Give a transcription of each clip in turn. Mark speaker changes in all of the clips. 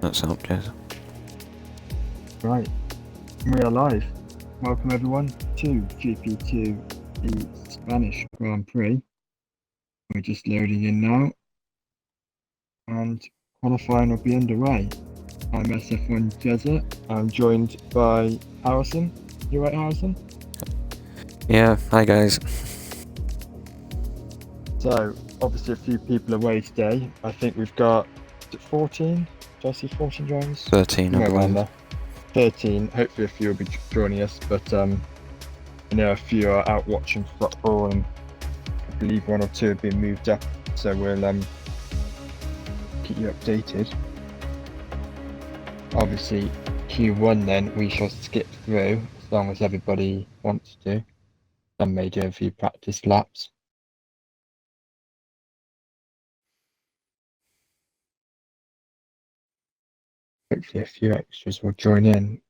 Speaker 1: That's up, Jez.
Speaker 2: Right, we are live. Welcome everyone to GP2, the Spanish Grand Prix. We're just loading in now, and qualifying will be underway. I'm SF1 Jezza. I'm joined by Harrison. You right, Harrison?
Speaker 1: Yeah, hi guys.
Speaker 2: So, obviously a few people away today. I think we've got 14? Did I see 14 drivers?
Speaker 1: 13, I believe.
Speaker 2: 13. Hopefully a few will be joining us, but I know a few are out watching football, and I believe one or two have been moved up, so we'll keep you updated. Obviously, Q1 then we shall skip through as long as everybody wants to. Some may do a few practice laps. Hopefully a few extras will join in.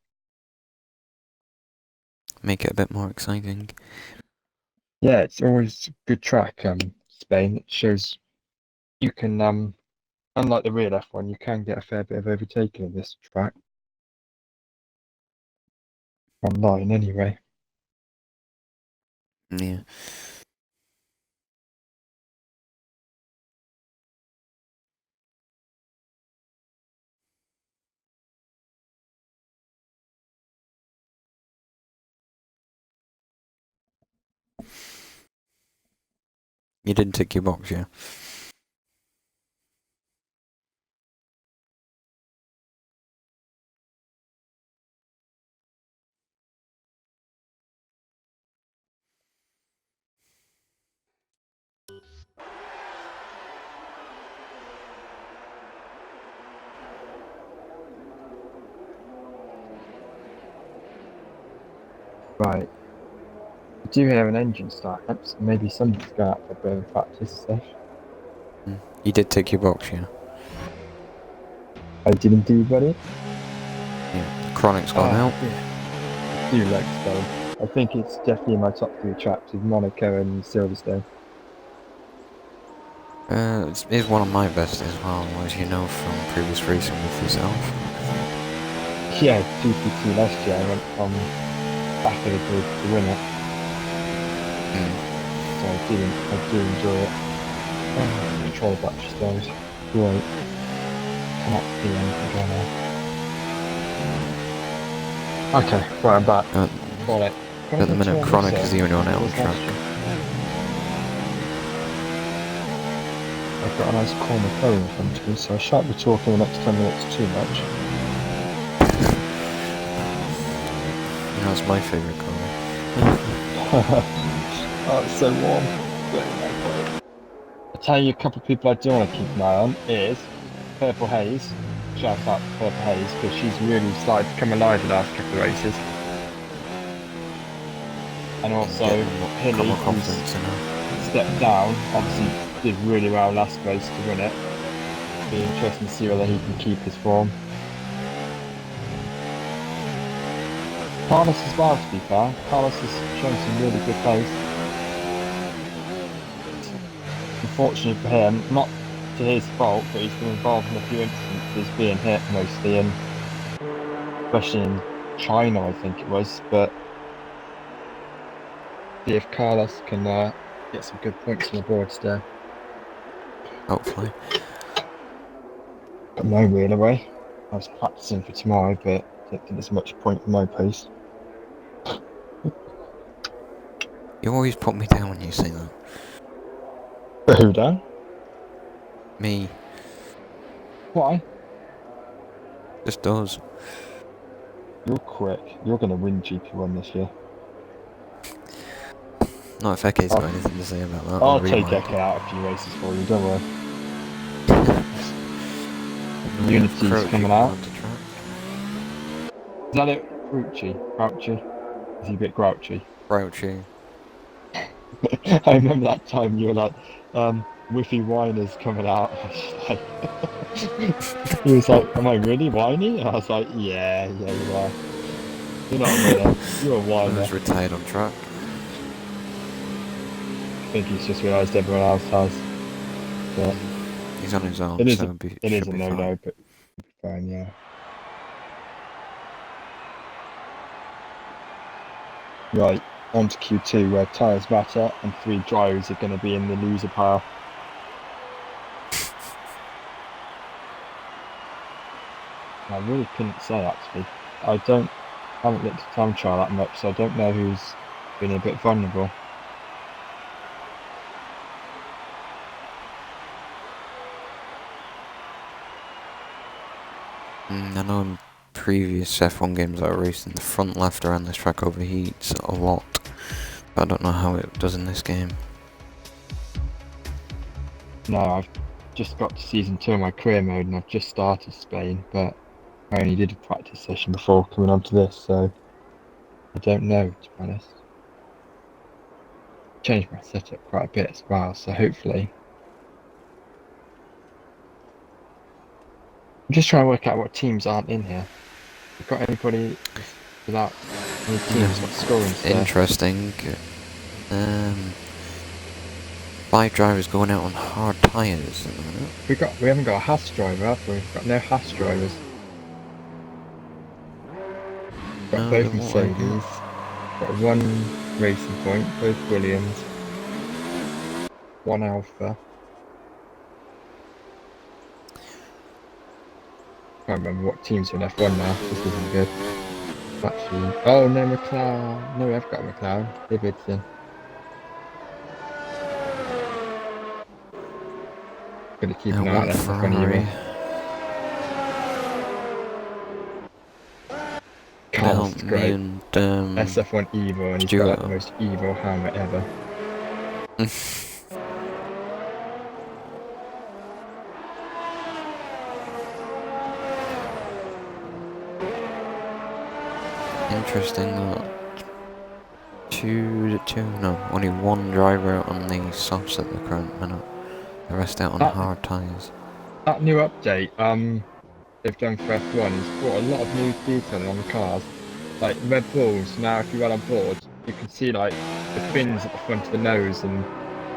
Speaker 1: Make it a bit more exciting.
Speaker 2: Yeah, it's always a good track, Spain. It shows you can, unlike the real F1, you can get a fair bit of overtaking in this track. Online anyway.
Speaker 1: Yeah. You didn't tick your box, yeah?
Speaker 2: Right. I do hear an engine start up, so maybe somebody's going out for a bit of practice session.
Speaker 1: You did tick your box, yeah?
Speaker 2: I did indeed, buddy.
Speaker 1: Yeah. Chronic's gone out.
Speaker 2: Yeah. I do like Spain. I think it's definitely my top 3 tracks with Monaco and Silverstone.
Speaker 1: It's one of my best as well, as you know from previous racing with yourself.
Speaker 2: Yeah, GP2 last year I went from back of the grid to win it. So I do enjoy it. Control battery stars. Great. Cannot see anything going on. Okay, right, I'm back. Got it.
Speaker 1: At the minute, Chronic is the only one out on track.
Speaker 2: I've got a nice corner play in front of me, so I shan't be talking the next 10 minutes too much.
Speaker 1: You know, it's my favourite colour.
Speaker 2: Oh, it's so warm. I'll tell you a couple of people I do want to keep an eye on is Purple Haze. Shout out to Purple Haze, because she's really started to come alive the last couple of races. And also Hilly, who's stepped down, obviously did really well last race to win it. Be interesting to see whether he can keep his form. Carlos as well, to be fair. Carlos has shown some really good pace. Unfortunately for him, not to his fault, but he's been involved in a few instances being hit mostly, and especially in China, I think it was. But see if Carlos can get some good points on the board today.
Speaker 1: Hopefully.
Speaker 2: Got my wheel away. I was practicing for tomorrow, but I don't think there's much point in my pace.
Speaker 1: You always put me down when you say that.
Speaker 2: Who, Dan?
Speaker 1: Me.
Speaker 2: Why?
Speaker 1: Just does.
Speaker 2: You're quick. You're going to win GP1 this year.
Speaker 1: Not if Ekke's got anything to say about that.
Speaker 2: I'll take Eke out a few races for you, don't worry. Unity's coming out. Is that it? Grouchy? Is he a bit grouchy?
Speaker 1: Grouchy.
Speaker 2: I remember that time you were like, Whiffy Winer's coming out. He was like, am I really whiny? And I was like, yeah, you are. You're not a winner, you're a whiner.
Speaker 1: I was retired on track.
Speaker 2: I think he's just realised everyone else has. But
Speaker 1: he's on his own,
Speaker 2: it is
Speaker 1: so
Speaker 2: a no-no, but fine, yeah. Right, on to Q2, where tyres matter and 3 drivers are going to be in the loser pile. I really couldn't say, actually. Haven't looked at time trial that much, so I don't know who's been a bit vulnerable.
Speaker 1: I know in previous F1 games that I raced in the front left around this track overheats a lot. But I don't know how it does in this game.
Speaker 2: No, I've just got to season 2 of my career mode and I've just started Spain, but I only did a practice session before coming onto this, so I don't know, to be honest. Changed my setup quite a bit as well, so hopefully. I'm just trying to work out what teams aren't in here. We've got anybody without any teams not scoring today?
Speaker 1: Interesting. 5 drivers going out on hard tyres at the minute.
Speaker 2: We haven't got a Haas driver, have we? We've got no Haas drivers. Got
Speaker 1: No,
Speaker 2: both
Speaker 1: don't look like it.
Speaker 2: Mercedes. Got 1 racing point, both Williams. 1 Alpha. Can't remember what teams are in F1 now. This isn't good. Actually, oh no, McLaren. No, we have got a McLaren. Davidson. Gotta keep an eye on
Speaker 1: One
Speaker 2: SF1 Evo.
Speaker 1: Ferrari. Now
Speaker 2: Carlos is
Speaker 1: me
Speaker 2: great.
Speaker 1: and
Speaker 2: SF1 Evo, and he's got like the most evil helmet ever.
Speaker 1: Interesting that only 1 driver on the softs at the current minute. The rest out on hard tyres.
Speaker 2: That new update, they've done for F1 has brought a lot of new detailing on the cars. Like Red Bulls, now if you run on board, you can see like the fins at the front of the nose and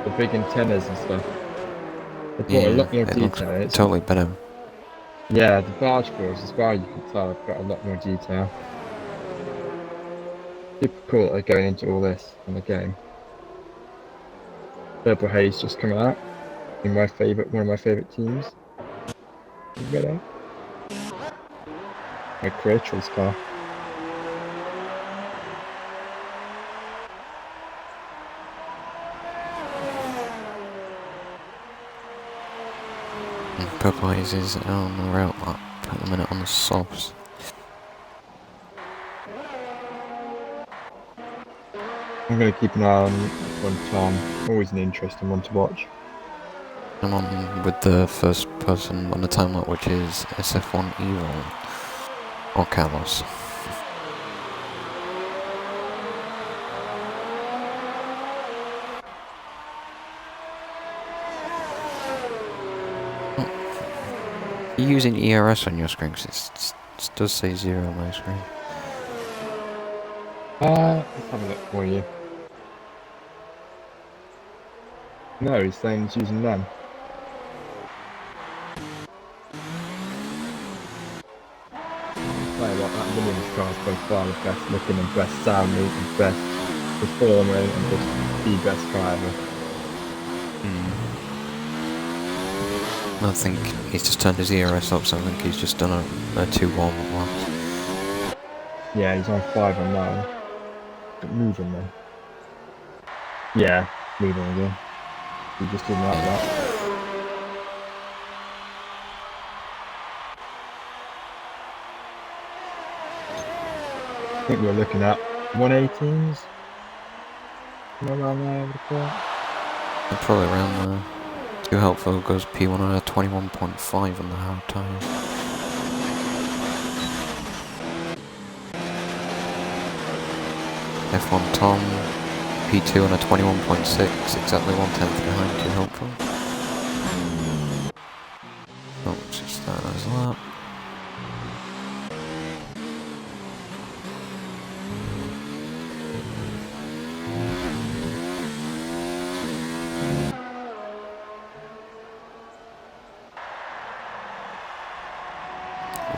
Speaker 2: the big antennas and stuff. They brought a
Speaker 1: Yeah,
Speaker 2: lot more
Speaker 1: it looks
Speaker 2: detail.
Speaker 1: totally better.
Speaker 2: Yeah, the barge boards as well, you can tell have got a lot more detail. Super cool that they're going into all this in the game. Purple Haze just coming out in one of my favourite teams. My career choice car.
Speaker 1: Purple Haze is on the route lap at the minute on the softs.
Speaker 2: I'm going to keep an eye on one Tom. Always an interesting one to watch.
Speaker 1: I'm on with the first person on the time lap, which is SF1 Evo or Carlos. Are you using ERS on your screen? 'Cause it does say 0 on my screen.
Speaker 2: Let's have a look for you. No, he's saying he's using them. Play what that Williams car's by far the best looking and best sounding and best performing and just the best car ever.
Speaker 1: I think he's just turned his ERS up, so I think he's just done a 2 warm-up laps.
Speaker 2: Yeah, he's on 5 on 9. But moving though. Yeah, moving again. He just didn't like that. I think we're looking at 118s. Around there, I would have thought.
Speaker 1: Probably around there. Too helpful goes P1 on a 21.5 on the hard tyres. F1 Tom, P2 on a 21.6, exactly 1/10 behind, too helpful. Oh, just that as lap.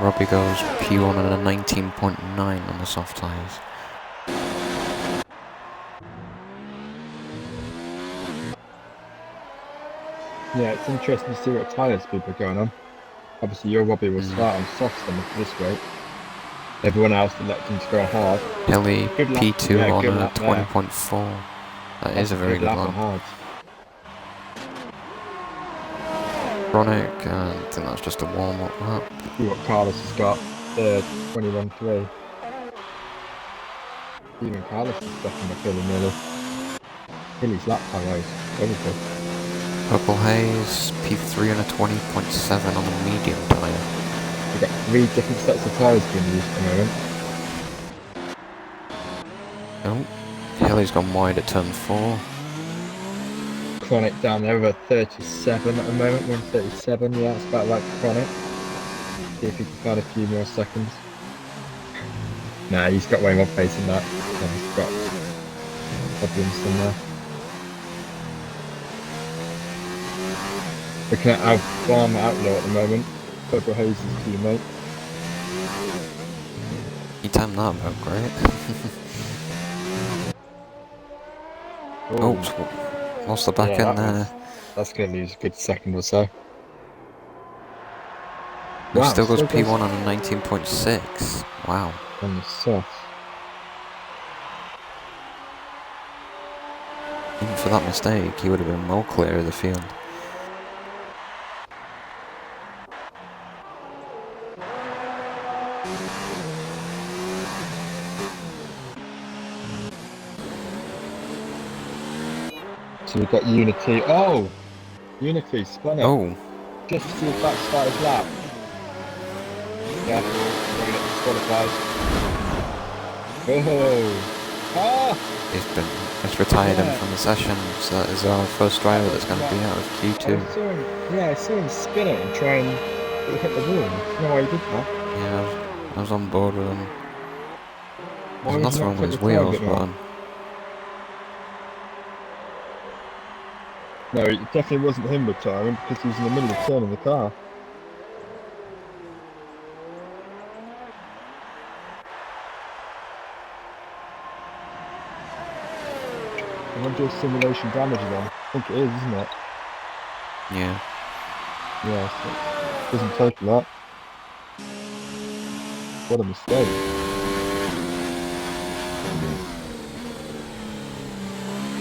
Speaker 1: Robbie goes P1 and a 19.9 on the soft tyres.
Speaker 2: Yeah, it's interesting to see what tyres people are going on. Obviously, your Robbie was flat on softs on this rate. Everyone else electing to go hard.
Speaker 1: Hilly
Speaker 2: Good lap.
Speaker 1: P2
Speaker 2: Yeah,
Speaker 1: on
Speaker 2: good
Speaker 1: a
Speaker 2: lap there.
Speaker 1: 20.4. That
Speaker 2: That's
Speaker 1: is a very good
Speaker 2: lap
Speaker 1: lap.
Speaker 2: of hard.
Speaker 1: Chronic, I think that's just a warm-up lap.
Speaker 2: See what Carlos has got. Third, 21.3. Even Carlos is second, I feel, nearly. Hilly's lap time is very good.
Speaker 1: Purple Haze, P3 and a 20.7 on the medium tyre.
Speaker 2: We've got 3 different sets of tyres being used at the moment.
Speaker 1: Oh, Hilly's gone wide at turn 4.
Speaker 2: Chronic down there with a 37 at the moment, 137, yeah, it's about right for Chronic. See if he can find a few more seconds. Nah, he's got way more pace than that. He's got problems somewhere. Looking at our Farm Outlaw at the moment, Purple Haze's teammate.
Speaker 1: He timed that about great. Oops, lost the back end there.
Speaker 2: That's going to lose a good second or so.
Speaker 1: He still goes P1 on a 19.6. Wow.
Speaker 2: On the soft.
Speaker 1: Even for that mistake, he would have been well clear of the field.
Speaker 2: So we've got Unity. Oh! Unity spun it.
Speaker 1: Oh.
Speaker 2: Just to see if that start his lap. Yeah, we're going to get disqualified. Oh! Ah!
Speaker 1: It's retired him from the session, so that is our first driver that's going to be out of Q2.
Speaker 2: I saw him spin it and try and hit the wall. I don't know why he did that.
Speaker 1: Yeah, I was on board with him. There's
Speaker 2: Why
Speaker 1: nothing wrong with his wheels, but...
Speaker 2: No, it definitely wasn't him retiring because he was in the middle of turning the car. I wonder if simulation damage is on. I think it is, isn't it?
Speaker 1: Yeah.
Speaker 2: Yeah, so it doesn't take a lot. What a mistake.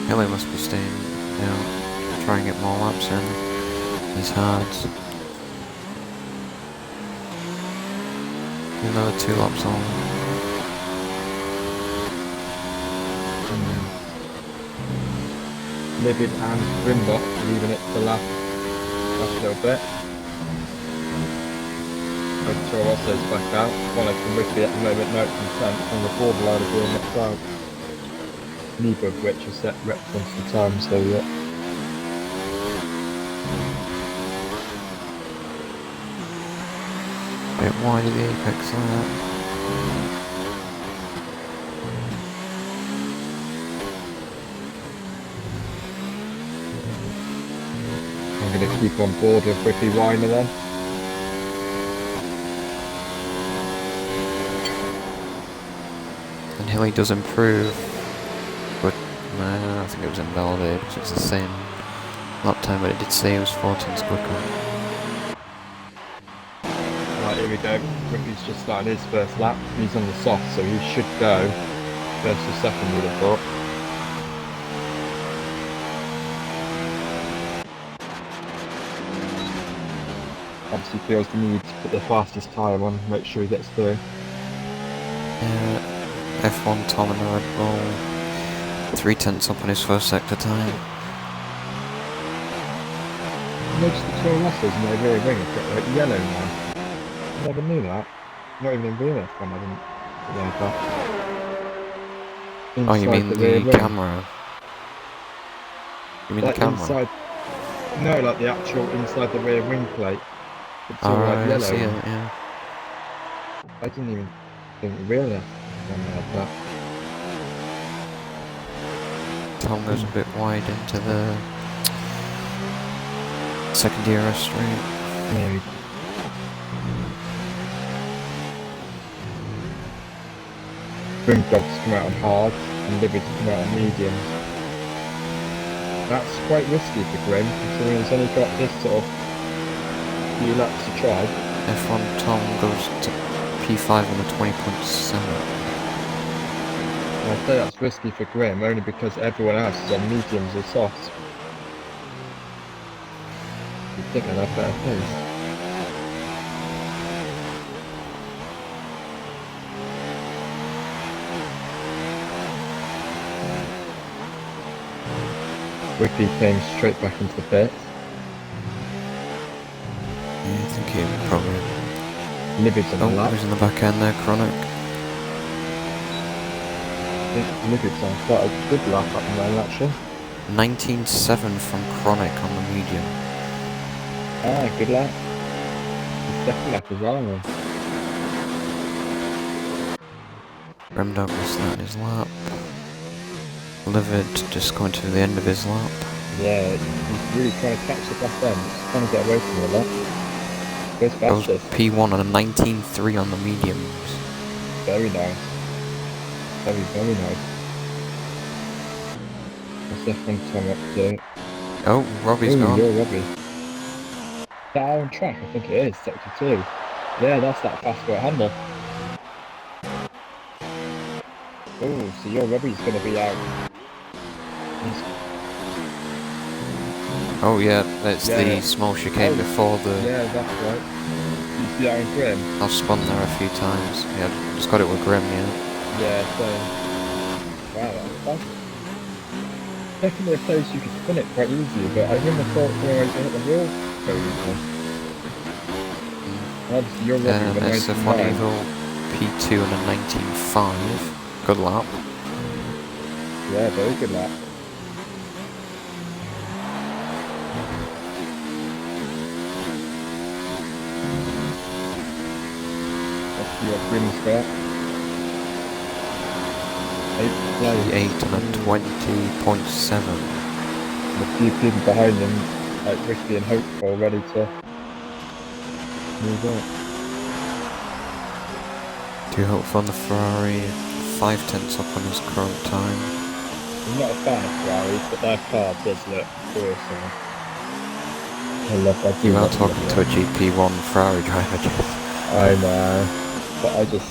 Speaker 1: Hilly must be staying out, try and get more laps in. He's hard. Another 2 laps on.
Speaker 2: Livid and Grimbot leaving it to the last little bit. Control Rosso's back out. Chronic and Ricky at the moment, no consent on the borderline of being knocked out. Neither of which are set reps onto the time, so yeah.
Speaker 1: Bit wide of the apex there.
Speaker 2: I'm going to keep on board with Ricky Weiner then.
Speaker 1: And Hilly does improve, but I think it was invalidated because it's the same lap time, but it did say it was 14s quicker.
Speaker 2: Right, here we go. Ricky's just started his first lap. He's on the soft, so he should go first or second, would have thought. Obviously feels the need to put the fastest tyre on, make sure he gets through.
Speaker 1: F1 Tom in the Red Bull, 3/10 up on his first sector time.
Speaker 2: Notice the Toro Rossos in their rear wing have got like yellow now. I never knew that. Not even in real F1 I didn't realise that.
Speaker 1: Oh, you mean the camera? You mean
Speaker 2: like
Speaker 1: the camera?
Speaker 2: Inside, no, like the actual inside the rear wing plate. It's all
Speaker 1: Oh,
Speaker 2: like yellow.
Speaker 1: I see it, yeah.
Speaker 2: I didn't even think real F1 had that.
Speaker 1: Tom goes a bit wide into the second DRS straight.
Speaker 2: Yeah. Grim Dogs come out on hard and Livids come out on mediums. That's quite risky for Grim, considering he's only got this sort of few laps to try.
Speaker 1: F1 Tom goes to P5 on the 20.7.
Speaker 2: I'd say that's risky for Grim, only because everyone else is on mediums or softs. You'd think I'd have better pace. Whippy came straight back into the pit.
Speaker 1: Yeah, I think he probably...
Speaker 2: Livid's on the lap.
Speaker 1: Who's in the back end there, Chronic?
Speaker 2: I think Livid's on quite a good lap up the moment, actually.
Speaker 1: 19.7 from Chronic on the medium.
Speaker 2: Ah, good lap. His second lap as well, then.
Speaker 1: Remdog was starting his lap. Livid just going to the end of his lap.
Speaker 2: Yeah, he's really trying to catch the back end. He's trying to get away from the lap. Goes
Speaker 1: Goes
Speaker 2: fastest.
Speaker 1: P1 on a 19.3 on the mediums.
Speaker 2: Very nice. Very, very nice. SF1 Tom up to...
Speaker 1: Oh, Robbie's gone.
Speaker 2: You're Robbie. Is that on track? I think it is, sector 2. Yeah, that's that fast foot handle. Oh, so your Robbie's going to be out.
Speaker 1: Oh yeah, that's the small chicane before the...
Speaker 2: Yeah, that's right. You see that in Grim?
Speaker 1: I've spun there a few times. Yeah, just got it with Grim, yeah.
Speaker 2: Yeah, so... Wow, that's definitely a place you could spin it quite easily, but I wouldn't have thought someone was going to hit the wall so easily. Obviously, you're Robbie with a
Speaker 1: SF1
Speaker 2: 19.9.
Speaker 1: Eagle, P2 and a 19.5. Good lap.
Speaker 2: Yeah, very good lap. Let's see what Grim's got. 8th place.
Speaker 1: 8 and a 20.7.
Speaker 2: A few people behind him, like Ricky and Hopeful, ready to move up.
Speaker 1: Too hopeful on the Ferrari, 5/10 up on his current time.
Speaker 2: I'm not a fan of Ferraris, but their car does look awesome.
Speaker 1: You are talking to a GP1 Ferrari driver, Jeff.
Speaker 2: I know, but I just,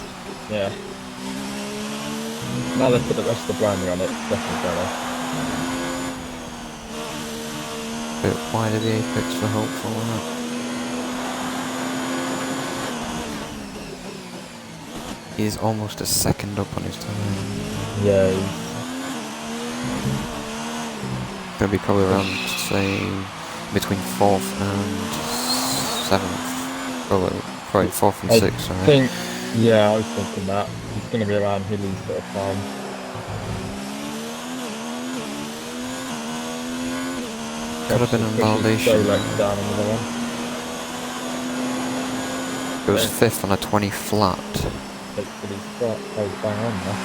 Speaker 2: yeah. Now they put the rest of the branding on it, it's definitely better.
Speaker 1: Bit wide of the apex for hopeful, isn't it? He's almost a second up on his time.
Speaker 2: Yeah,
Speaker 1: Gonna be probably around, say, between 4th and 7th. Oh, probably 4th and 6th, right?
Speaker 2: Yeah, I was thinking that. He's going to be around Hilly's sort of time.
Speaker 1: Could have been a validation.
Speaker 2: Down another one.
Speaker 1: It was 5th on a 20 flat.
Speaker 2: Hopefully he's got bang on there.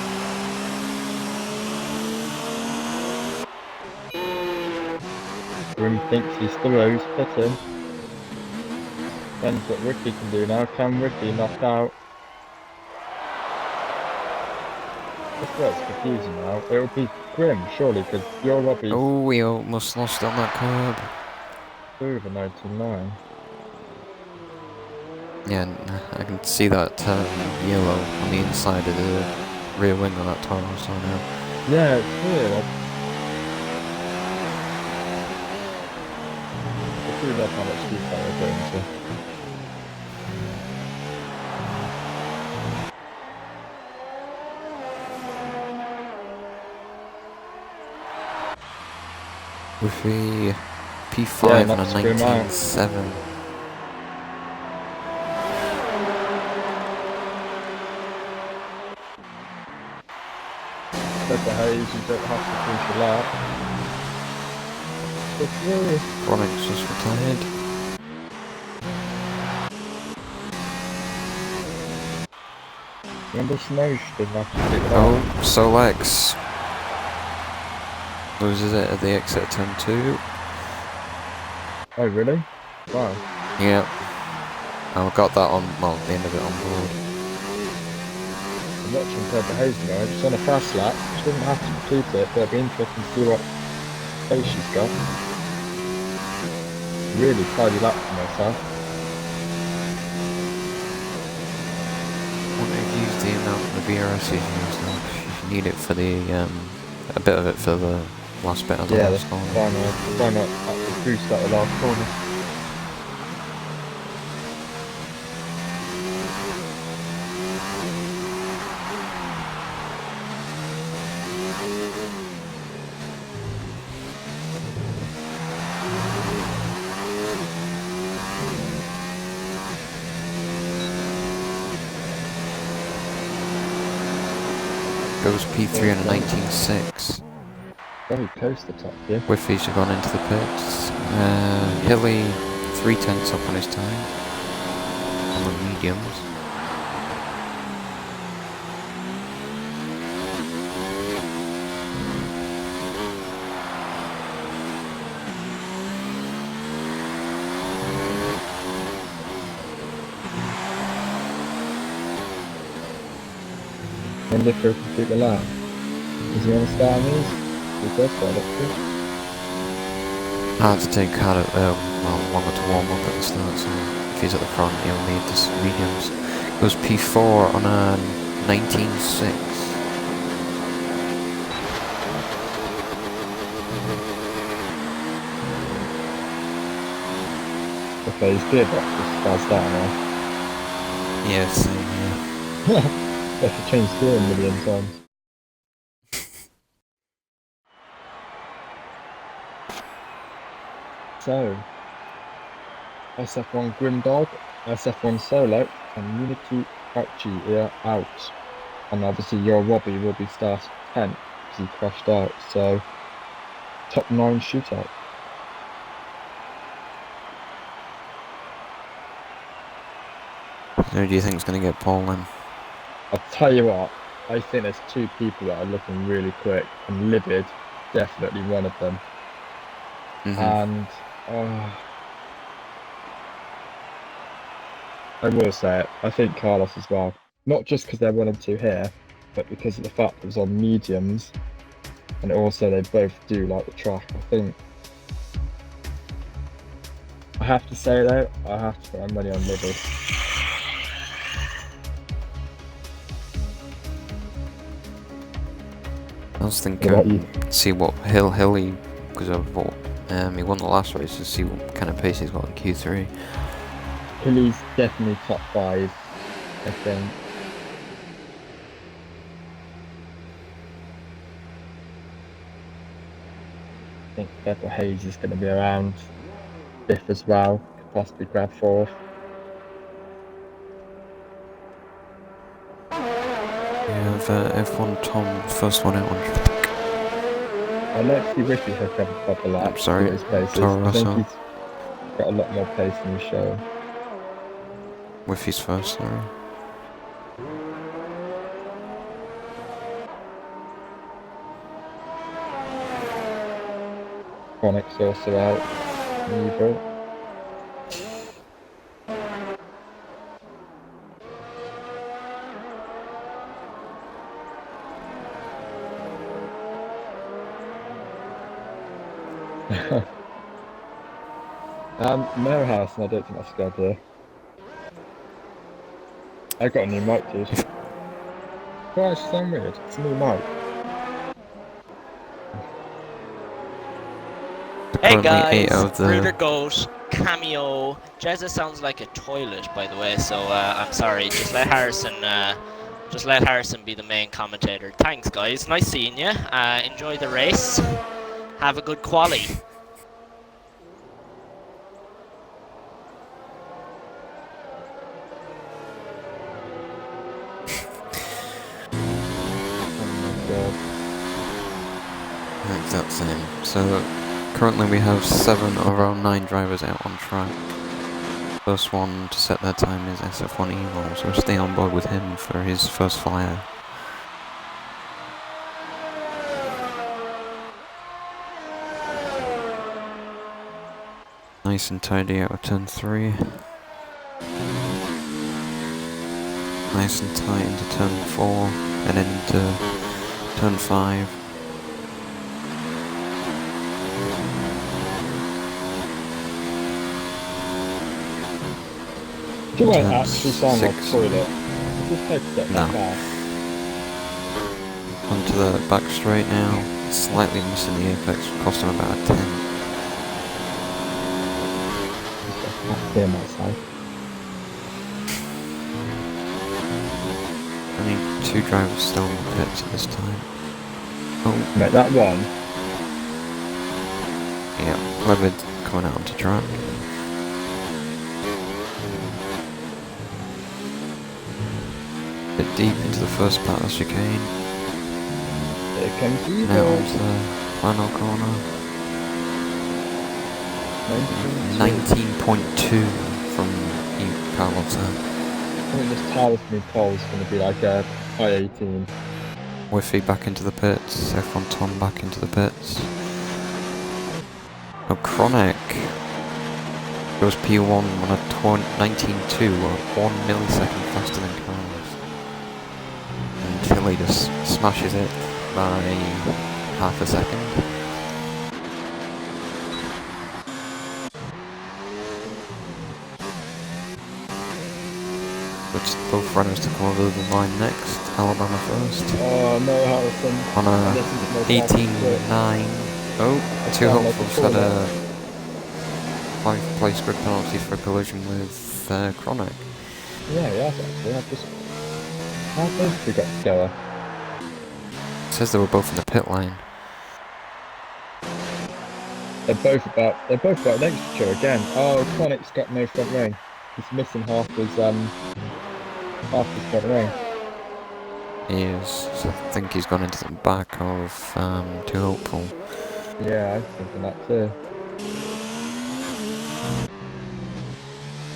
Speaker 2: Grim thinks he's still he's pitting. Depends what Ricky can do now. Can Ricky knock out? That's where it's confusing now. It'll be Grim, surely, because you're Robbie.
Speaker 1: Oh, we almost lost on that curb.
Speaker 2: Through the 99.
Speaker 1: Yeah, I can see that yellow on the inside of the rear wing of that Toro so now.
Speaker 2: Yeah, it's weird. I do love how much detail they're going into.
Speaker 1: With the P5 and a 19.7.
Speaker 2: Look at Hayes, you don't have to finish your lap.
Speaker 1: Chronic's just retired.
Speaker 2: Remember Snow didn't have to pick it up.
Speaker 1: Oh, Solex loses it at the exit of turn 2.
Speaker 2: Oh really? Wow.
Speaker 1: Yeah. I got that on, well, the end of it on board.
Speaker 2: I'm watching Purple Haze now. It's on a fast lap. She doesn't have to complete it, but it'll be interesting to see what pace she's got. Really tidy lap for myself.
Speaker 1: I wonder if you use the amount of VRS you use now. If you need it for the, a bit of it for the last bit of the
Speaker 2: Yeah,
Speaker 1: last corner.
Speaker 2: why not actually boost at the last corner?
Speaker 1: Goes P3 on a 19.6.
Speaker 2: Very close to the top here.
Speaker 1: Whiffy's gone into the pits. Hilly 3/10 up on his time. On the mediums.
Speaker 2: Wonder if he'll complete the lap. Does he want to start on these? He does quite up
Speaker 1: Hard to take hard at longer to warm up at the start, so if he's at the front he'll need this mediums. Goes P4 on a 19.6.
Speaker 2: Okay, his gearbox is fast down now.
Speaker 1: Yeah, same here.
Speaker 2: They have to change gear a million times. So, SF1 Grimdog, SF1 Solo, and Unity Fauci are out. And obviously your Robbie will be starting 10th because he crashed out. So, top 9 shootout.
Speaker 1: Who do you think is going to get pole then?
Speaker 2: I'll tell you what, I think there's 2 people that are looking really quick, and Livid, definitely one of them. And I will say it, I think Carlos as well. Not just because they're 1 and 2 here, but because of the fact it was on mediums, and also they both do like the track. I think I have to say though, I have to put my money on Livid.
Speaker 1: I was thinking, see what Hilly, because I thought he won the last race, to see what kind of pace he's got in Q3.
Speaker 2: Hilly's definitely top 5, I think. I think Purple Haze is going to be around 5th as well, could possibly grab 4th.
Speaker 1: You have F1 Tom, first one out on track.
Speaker 2: I'd like to see Ricky hook up a couple of laps to his paces. I think he's got a lot more pace than he's showing.
Speaker 1: With his first, sorry.
Speaker 2: Chronic's also out. Evil. No house, and I don't think that's a good idea. I got a new mic, dude. Why is it so weird? It's a new mic.
Speaker 3: Hey guys, Rooter Goat, Cameo. Jezza sounds like a toilet, by the way, so I'm sorry. Just let Harrison be the main commentator. Thanks, guys. Nice seeing you. Enjoy the race. Have a good quali.
Speaker 1: That's him. So currently we have 7 of our 9 drivers out on track. First one to set their time is SF1 Evil, so we'll stay on board with him for his first flyer. Nice and tidy out of turn 3. nice and tight into turn 4 and then into turn 5.
Speaker 2: She won't
Speaker 1: Turn
Speaker 2: actually sound like a
Speaker 1: 6.
Speaker 2: toilet. Just take a step
Speaker 1: No.
Speaker 2: back.
Speaker 1: Onto the back straight now. Slightly missing the apex, cost him about a 10.
Speaker 2: Hear myself.
Speaker 1: Only 2 drivers still in the pits at this time. Oh,
Speaker 2: Mate, that one.
Speaker 1: yeah, Levid coming out onto track. Bit deep into the first part of the chicane.
Speaker 2: Here comes the
Speaker 1: Now onto the final corner. 19.2 from Carlotta.
Speaker 2: I think this tower from pole is going to be like a I-18.
Speaker 1: Whiffy back into the pits. F1 Tom back into the pits. Oh, Chronic goes P1 on a 19.2, 1 millisecond faster than Carlos. Until he just smashes it by half a second. But both runners to come over the line next. Alabama first.
Speaker 2: Oh no, Harrison.
Speaker 1: On a
Speaker 2: This is the most
Speaker 1: 18.9. Oh,
Speaker 2: It's
Speaker 1: two
Speaker 2: sound like
Speaker 1: hopefuls
Speaker 2: a
Speaker 1: had
Speaker 2: toilet.
Speaker 1: a 5-place grid penalty for a collision with Chronic.
Speaker 2: Yeah, yeah, actually. How close we got together?
Speaker 1: It says they were both in the pit lane.
Speaker 2: They're both about next to each other again. Oh, Chronic's got no front wing. He's missing half his front wing.
Speaker 1: He is. I think he's gone into the back of Too Hopeful.
Speaker 2: Yeah, I was thinking that too.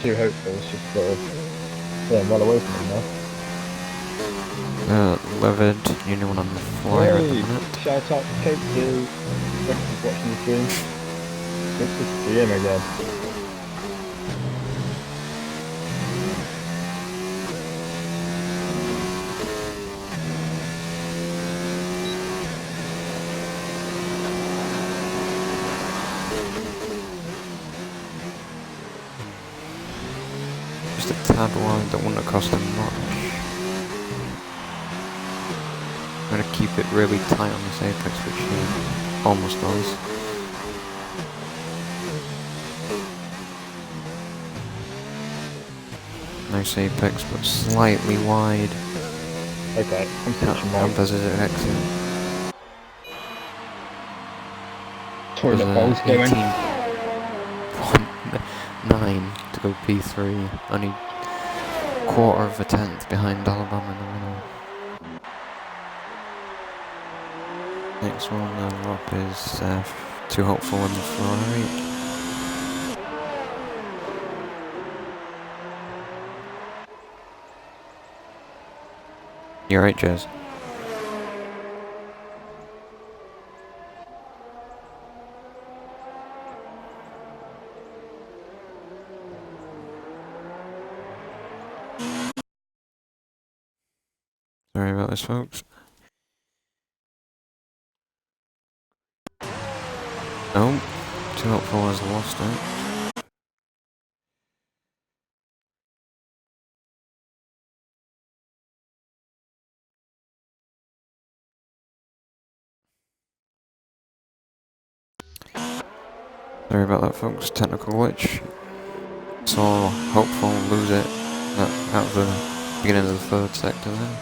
Speaker 2: Too hopeful. It's just sort of staying well away from him now.
Speaker 1: Levid, Union 1 on the flyer at the minute.
Speaker 2: Shout out to Kate too. He's watching the stream. It's good to see him again.
Speaker 1: Just a tad wide, that wouldn't have cost him much. I'm going to keep it really tight on this apex, which he almost does. Nice apex, but slightly wide.
Speaker 2: Okay, I'm switching
Speaker 1: How
Speaker 2: mode.
Speaker 1: does it exit?
Speaker 2: Toilet bowl's going.
Speaker 1: 18.9 to go P3. Only quarter of a tenth behind Alabama in the middle. Next one up is Too Hopeful in the Ferrari. You're right, Jez. Sorry about this, folks. Oh, Too Hopeful has lost it. Sorry about that, folks. Technical glitch. Saw Hopeful lose it out of the beginning of the third sector then.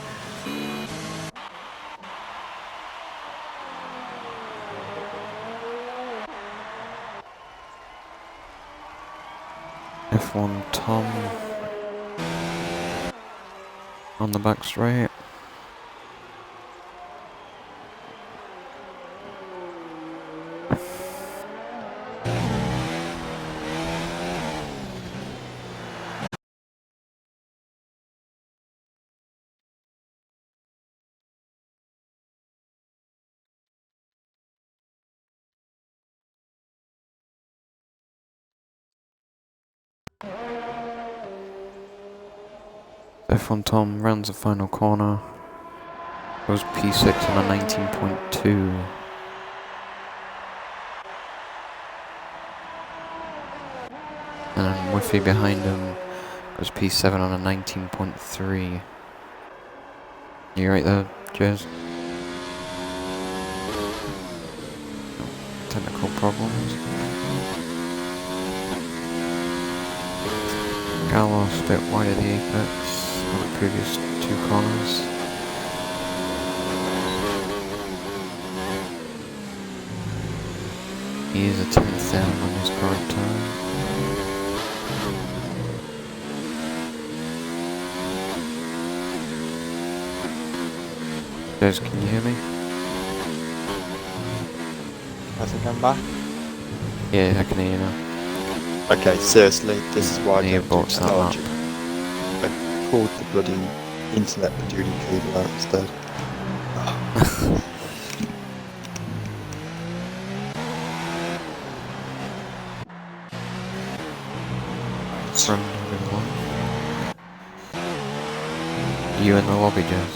Speaker 1: F1 Tom on the back straight. F1 Tom rounds the final corner. Goes P6 on a 19.2. And then Whiffy behind him goes P7 on a 19.3. You right there, Jez? Technical problems. Carlos a bit wide of the apex on the previous two corners. He is a 10th down on his current time. Jez, can you hear me?
Speaker 4: I think I'm back.
Speaker 1: Yeah, I can hear you now.
Speaker 4: Okay, seriously, this is why I
Speaker 1: Yeah,
Speaker 4: don't do
Speaker 1: bots that
Speaker 4: technology. I pulled the bloody internet protruding cable out instead.
Speaker 1: From everyone. You in the lobby, Jez?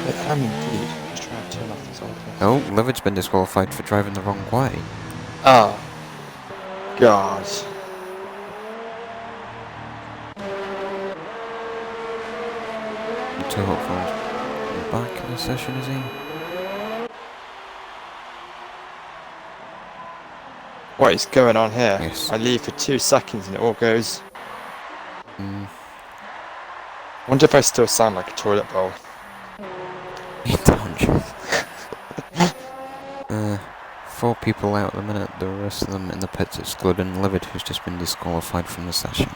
Speaker 4: I am indeed. Just trying to turn off this audio.
Speaker 1: Oh, Livid's been disqualified for driving the wrong way.
Speaker 4: Oh, God.
Speaker 1: Two hopefuls back in the session, is he?
Speaker 4: What is going on here?
Speaker 1: Yes.
Speaker 4: I leave for 2 seconds and it all goes.
Speaker 1: Mm.
Speaker 4: Wonder if I still sound like a toilet bowl.
Speaker 1: You don't. 4 people out at the minute, the rest of them in the pits excluding Livid, who's just been disqualified from the session.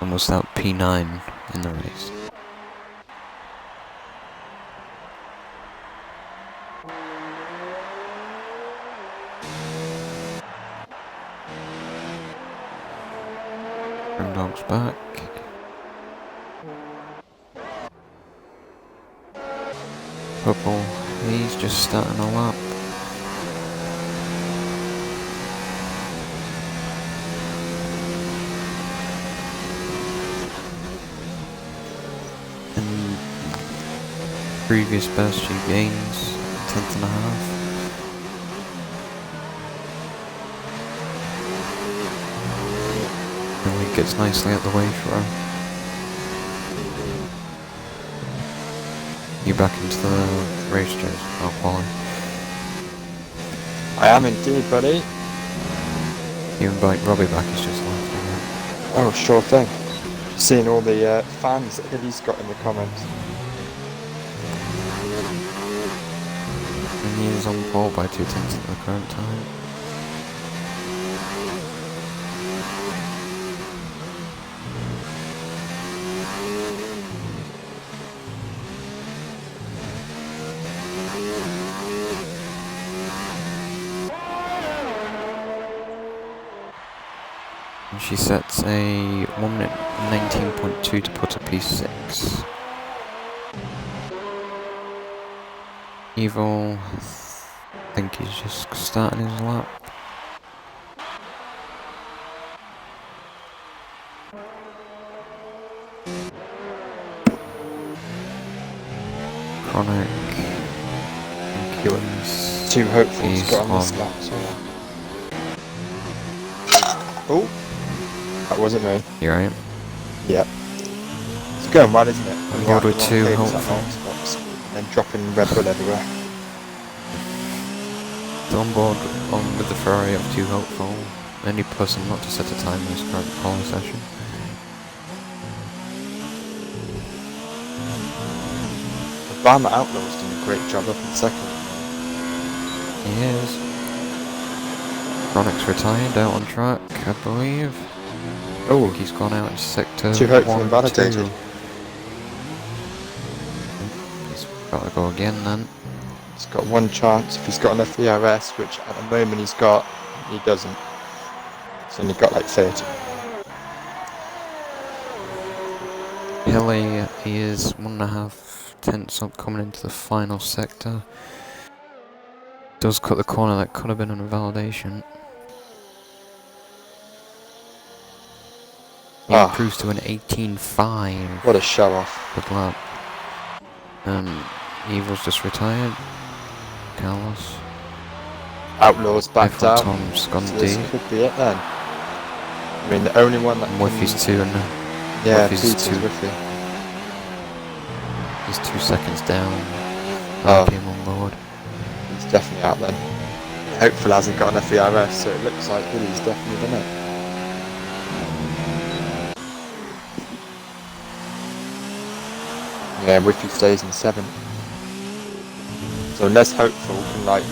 Speaker 1: And was out P9 in the race. Dog's back. Purple, he's just starting a lap. And previous best she gains 10th and a half. And he gets nicely out the way for her. You back into the race, Jez? Oh, quality.
Speaker 4: I am indeed, buddy.
Speaker 1: You invite Robbie back, he's just laughing.
Speaker 4: Oh, sure thing. Seeing all the fans that Hilly's got in the comments.
Speaker 1: And he is on pole by 2/10 at the current time. And she sets a 1 minute 19.2 to put a P6. Evil, I think he's just starting his lap. Chronic. He's
Speaker 4: 2 hopefuls
Speaker 1: he's
Speaker 4: got on
Speaker 1: on.
Speaker 4: this lap, so. Oh, that wasn't me.
Speaker 1: You right?
Speaker 4: Yep. It's going well, isn't it?
Speaker 1: On board with 2
Speaker 4: hopefuls.
Speaker 1: hopefuls.
Speaker 4: And then dropping Red Bull everywhere.
Speaker 1: On board on with the Ferrari of 2 hopeful. Any person not to set a time in this current qualifying session.
Speaker 4: Obama Outlaw's doing a great job up in second.
Speaker 1: He is. Chronic's retired, out on track, I believe.
Speaker 4: Oh,
Speaker 1: He's gone out in sector
Speaker 4: 2 hopeful
Speaker 1: 1
Speaker 4: invalidated.
Speaker 1: 2. He's got to go again then.
Speaker 4: He's got 1 chance if he's got enough ERS, which at the moment he's got. He doesn't. He's only got like 30.
Speaker 1: Hilly, he is 1.5 tenths up coming into the final sector. Does cut the corner, that could have been an invalidation. He improves to an 18.5.
Speaker 4: What a show off.
Speaker 1: Good lap. Evil's just retired. Carlos.
Speaker 4: Outlaws back
Speaker 1: F1
Speaker 4: down.
Speaker 1: Tom's gone
Speaker 4: So
Speaker 1: deep.
Speaker 4: this could be it then. I mean, the only one that
Speaker 1: Wiffy's 2 and
Speaker 4: yeah,
Speaker 1: Wiffy's
Speaker 4: Peter's
Speaker 1: 2.
Speaker 4: Wiffy.
Speaker 1: He's 2 seconds down.
Speaker 4: Oh.
Speaker 1: RPM on board.
Speaker 4: He's definitely out then. Hopefully hasn't got enough ERS, so it looks like Billy's definitely done it. Yeah, Wiffy stays in 7th. So unless Hopeful can like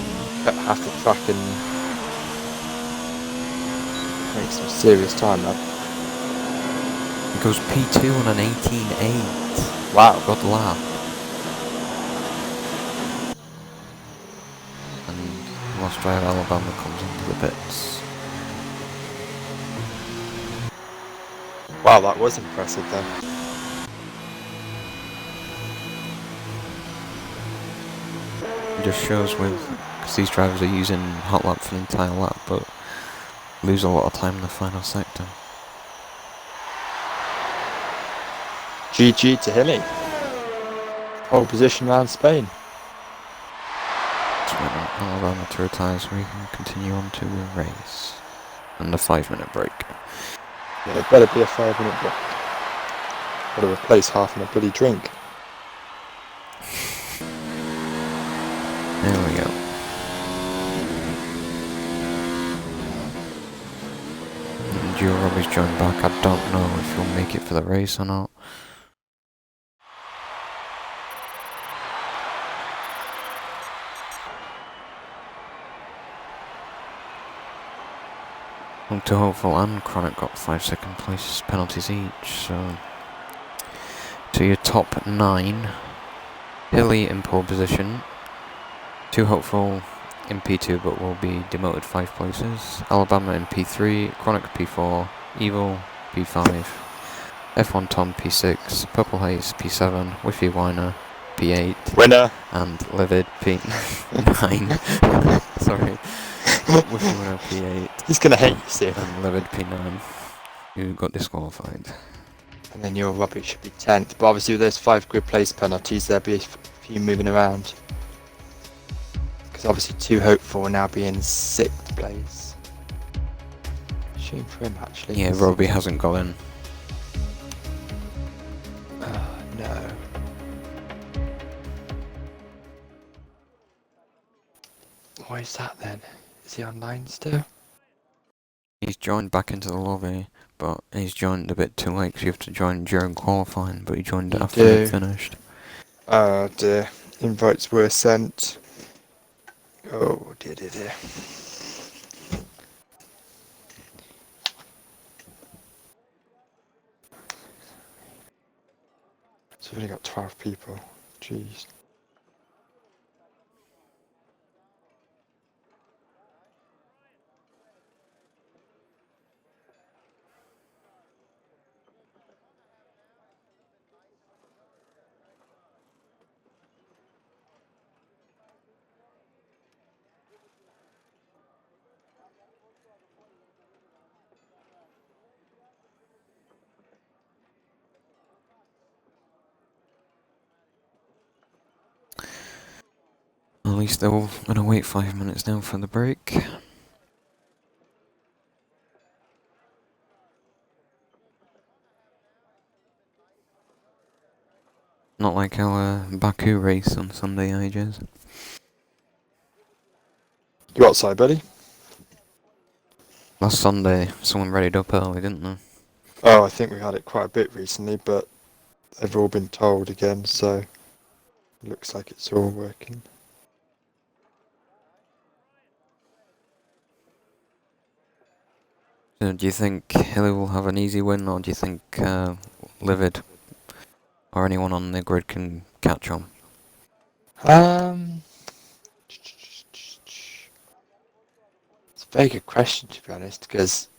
Speaker 4: cut half the track and make some serious time up.
Speaker 1: He goes P2 on an 18.8.
Speaker 4: Wow.
Speaker 1: Good lap. And Lost Drive Alabama comes into the pits.
Speaker 4: Wow, that was impressive then.
Speaker 1: It just shows because these drivers are using hot lap for the entire lap, but lose a lot of time in the final sector.
Speaker 4: GG to Hilly. Pole position around Spain.
Speaker 1: Just wait on Alabama to retire so we can continue on to the race. And a 5-minute break.
Speaker 4: Yeah, it better be a 5-minute break. Got to replace half in a bloody drink.
Speaker 1: There we go. And Joe Robbie's joined back. I don't know if he'll make it for the race or not. To Hopeful and Chronic got 5-second place penalties each, so to your top 9, Hilly in pole position, To Hopeful in P2 but will be demoted 5 places, Alabama in P3, Chronic P4, Evil P5, F1 Tom P6, Purple Haze P7, Wiffy Winer P8,
Speaker 4: Winner!
Speaker 1: and Livid P9. Sorry. Wiffy Winer P8.
Speaker 4: He's gonna hate you soon.
Speaker 1: And Livid P9, who got disqualified.
Speaker 4: And then your Robbie should be 10th. But obviously with those 5 grid place penalties, there'll be a few moving around. Because obviously Too Hopeful will now be in 6th place. Shame for him actually.
Speaker 1: Yeah, Robbie hasn't got in.
Speaker 4: Oh no. Why is that then? Is he online still?
Speaker 1: He's joined back into the lobby, but he's joined a bit too late because you have to join during qualifying, but he joined
Speaker 4: You
Speaker 1: after
Speaker 4: do.
Speaker 1: it finished.
Speaker 4: Oh dear. Invites were sent. Oh dear dear dear. So we've only got 12 people. Jeez.
Speaker 1: At least they're all going to wait 5 minutes now for the break. Not like our Baku race on Sunday ages.
Speaker 4: You outside, buddy?
Speaker 1: Last Sunday, someone readied up early, didn't they?
Speaker 4: Oh, I think we had it quite a bit recently, but they've all been told again, so it looks like it's all working.
Speaker 1: So do you think Hilly will have an easy win, or do you think Livid or anyone on the grid can catch on?
Speaker 4: It's a very good question, to be honest, because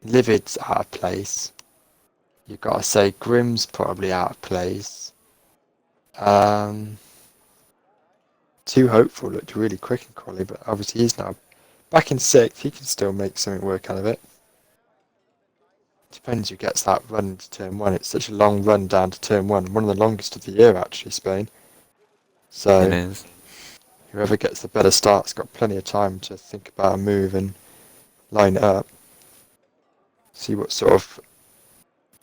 Speaker 4: Livid's out of place. You've got to say Grimm's probably out of place. Too Hopeful looked really quick and quality, but obviously he's now back in 6th. He can still make something work out of it. Depends who gets that run into turn 1. It's such a long run down to turn 1. One of the longest of the year, actually, Spain.
Speaker 1: It
Speaker 4: So
Speaker 1: is.
Speaker 4: whoever gets the better start's got plenty of time to think about a move and line it up. See what sort of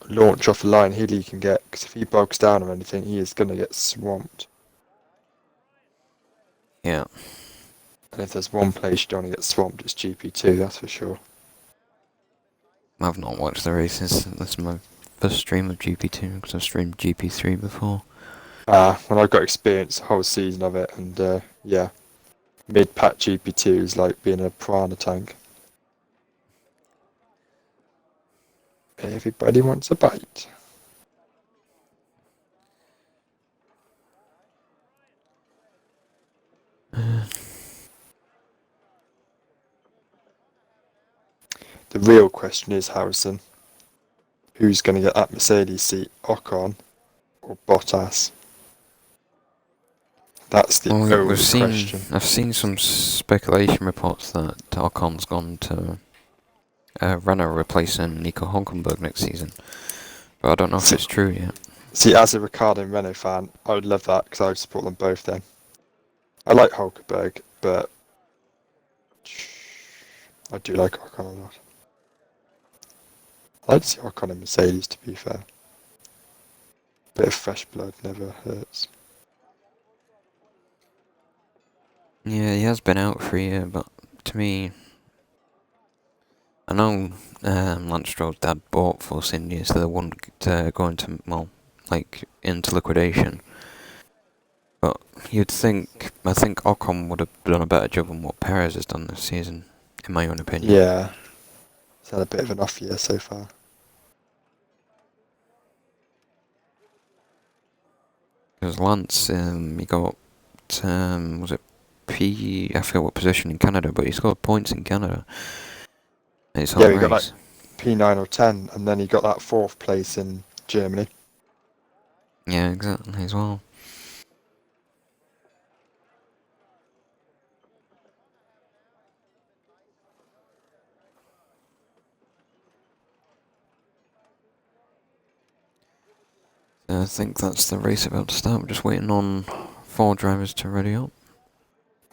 Speaker 4: launch off the line Healy can get, because if he bogs down or anything, he is going to get swamped.
Speaker 1: Yeah.
Speaker 4: And if there's one place you don't want to get swamped, it's GP2, that's for sure.
Speaker 1: I've not watched the races. This is my first stream of GP2 because I've streamed GP3 before.
Speaker 4: When I've got experience the whole season of it, and yeah, mid-pack GP2 is like being a piranha tank. Everybody wants a bite. The real question is, Harrison, who's going to get that Mercedes seat, Ocon or Bottas? That's the only question.
Speaker 1: I've seen some speculation reports that Ocon's gone to Renault replacing Nico Hulkenberg next season, but I don't know if it's true yet.
Speaker 4: See, as a Ricciardo and Renault fan, I would love that because I would support them both then. I like Hulkenberg, but I do like Ocon a lot. I'd see Ocon and Mercedes, to be fair. Bit of fresh blood never hurts.
Speaker 1: Yeah, he has been out for a year, but to me, I know Lance Stroll's dad bought Force India, so they wouldn't go into, well, like, into liquidation. But I think Ocon would have done a better job than what Perez has done this season, in my own opinion.
Speaker 4: Yeah. He's had a bit of an off year so far.
Speaker 1: Because Lance, he got, was it I forget what position in Canada, but he scored points in Canada. It's
Speaker 4: Yeah, he got like P9 or 10, and then he got that 4th place in Germany.
Speaker 1: Yeah, exactly, as well. I think that's the race about to start. We're just waiting on 4 drivers to ready up.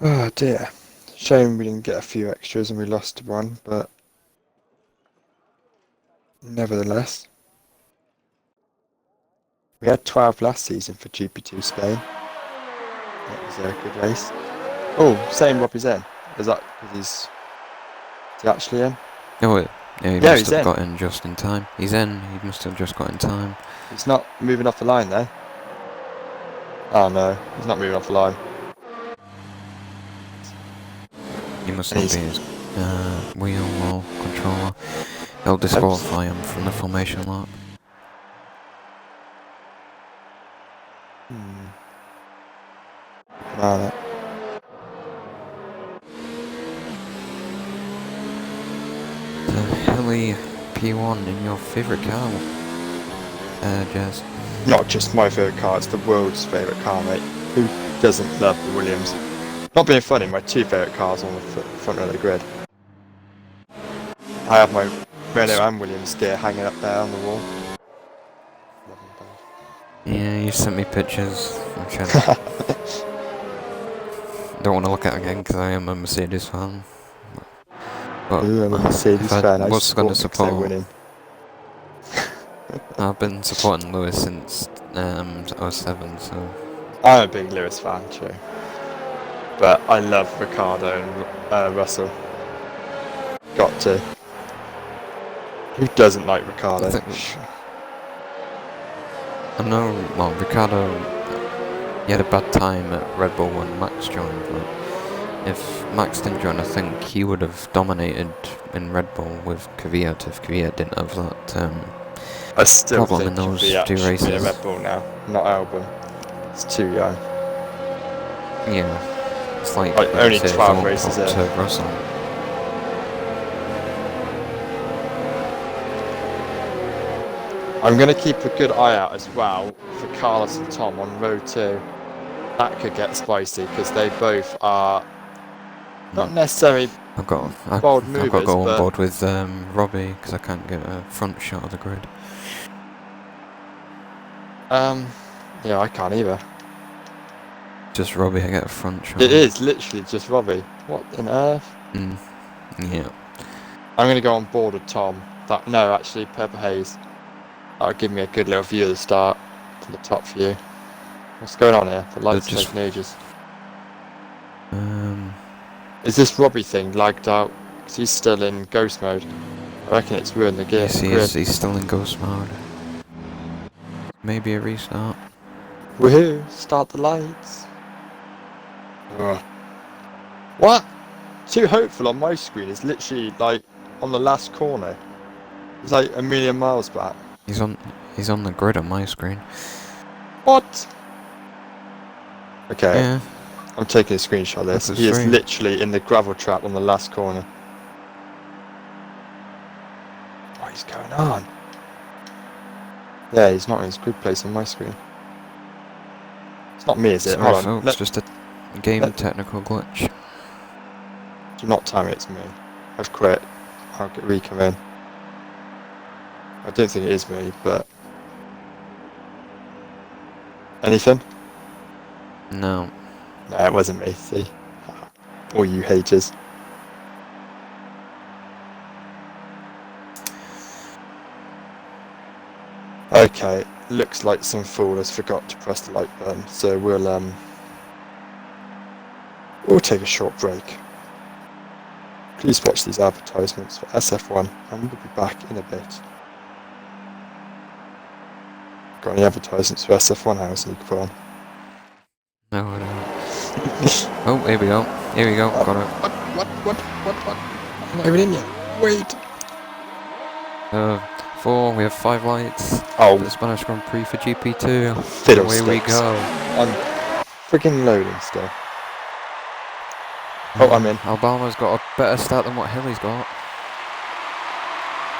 Speaker 4: Oh dear. Shame we didn't get a few extras and we lost one, but nevertheless. We had 12 last season for GP2 Spain. That was a good race. Oh, same Robbie's in. Is he actually in?
Speaker 1: Oh, yeah, he
Speaker 4: Yeah,
Speaker 1: must
Speaker 4: he's
Speaker 1: have
Speaker 4: in.
Speaker 1: got in just in time. He's in, he must have just got in time.
Speaker 4: He's not moving off the line though. Oh no, he's not moving off the line.
Speaker 1: He must not be his wheel or controller. They'll disqualify him from the formation lap. The Hilly P1 in your favourite car, Jez?
Speaker 4: Not just my favourite car, it's the world's favourite car, mate. Who doesn't love the Williams? Not being funny, my 2 favourite cars on the front of the grid. I have my Renault and Williams gear hanging up there on the wall.
Speaker 1: Yeah, you sent me pictures. Which I don't want to look at again because I am a Mercedes fan. But
Speaker 4: Ooh, I'm a Mercedes fan. I
Speaker 1: was going to support.
Speaker 4: Winning.
Speaker 1: I've been supporting Lewis since 07, so.
Speaker 4: I'm a big Lewis fan, too. But I love Ricciardo and Russell. Got to. Who doesn't like Ricciardo?
Speaker 1: I know, well, Ricciardo, he had a bad time at Red Bull when Max joined, but if Max didn't join, I think he would have dominated in Red Bull with Kvyat if Kvyat didn't have that
Speaker 4: I still
Speaker 1: problem
Speaker 4: think
Speaker 1: in those
Speaker 4: Kvyat
Speaker 1: 2
Speaker 4: should be
Speaker 1: races.
Speaker 4: a Red Bull now, not Albon. It's too young.
Speaker 1: Yeah, it's like
Speaker 4: only 12 races in.
Speaker 1: to Russell.
Speaker 4: I'm going to keep a good eye out as well for Carlos and Tom on row 2. That could get spicy because they both are not necessarily bold
Speaker 1: I've got to
Speaker 4: movers,
Speaker 1: go on
Speaker 4: but
Speaker 1: board with Robbie because I can't get a front shot of the grid.
Speaker 4: yeah, I can't either.
Speaker 1: Just Robbie, I get a front shot.
Speaker 4: It is literally just Robbie. What on earth?
Speaker 1: Yeah.
Speaker 4: I'm going to go on board with Tom. No, actually, Purple Haze. That'll give me a good little view of the start from the top view. What's going on here? The lights are
Speaker 1: just-
Speaker 4: taking ages.
Speaker 1: Um.
Speaker 4: Is this Robbie thing lagged out? Because he's still in ghost mode. I reckon it's ruined the gear.
Speaker 1: Yes, he is. He's still in ghost mode. Maybe a restart.
Speaker 4: Woohoo! Start the lights. Ugh. What? Too hopeful on my screen is literally like on the last corner. It's like a million miles back.
Speaker 1: He's on the grid on my screen.
Speaker 4: What? Okay,
Speaker 1: Yeah.
Speaker 4: I'm taking a screenshot of this.
Speaker 1: That's
Speaker 4: He is
Speaker 1: strange.
Speaker 4: literally in the gravel trap on the last corner. What is going on? Yeah, he's not in his grid place on my screen. It's not me, is it?
Speaker 1: Sorry,
Speaker 4: Hold on.
Speaker 1: folks. Just a game
Speaker 4: let-
Speaker 1: technical glitch.
Speaker 4: Do not tell me it's me. I've quit. I'll re-come in. I don't think it is me, but... Anything?
Speaker 1: No.
Speaker 4: No, it wasn't me, see? All you haters. Okay, looks like some fool has forgot to press the like button, so we'll take a short break. Please watch these advertisements for SF1 and we'll be back in a bit. Got any advertisements for SF1 house you can put on?
Speaker 1: No, I don't. Oh, here we go. Here we go. Got it.
Speaker 4: What? I'm not even in yet. Wait!
Speaker 1: 4. We have 5 lights.
Speaker 4: Oh,
Speaker 1: The Spanish Grand Prix for GP2.
Speaker 4: fiddlesticks.
Speaker 1: Away we go.
Speaker 4: I'm freaking loading still. Oh, I'm in.
Speaker 1: Alabama's got a better start than what Hilly's got.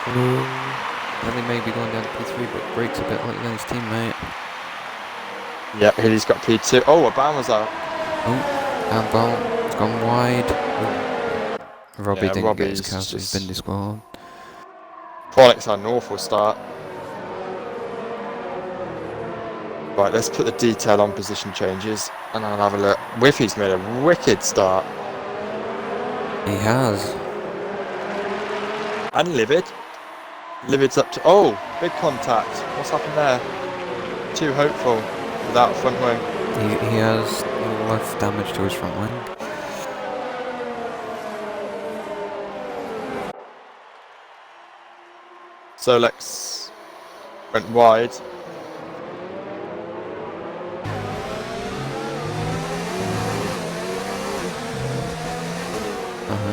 Speaker 1: Hilly may be going down to P3, but breaks a bit later than his teammate.
Speaker 4: Yeah, Hilly's got P2. Oh, Obama's out.
Speaker 1: Oh, handball's gone wide. Robbie
Speaker 4: Yeah,
Speaker 1: didn't get his
Speaker 4: Robbie's
Speaker 1: car, so he's
Speaker 4: just-
Speaker 1: been disqualified.
Speaker 4: Prolix had an awful start. Right, let's put the detail on position changes and I'll have a look. Whiffy's made a wicked start.
Speaker 1: He has.
Speaker 4: And Livid. Livid's up to... Oh, big contact. What's happened there? Too hopeful without a front wing.
Speaker 1: He has left damage to his front wing.
Speaker 4: Solex went wide.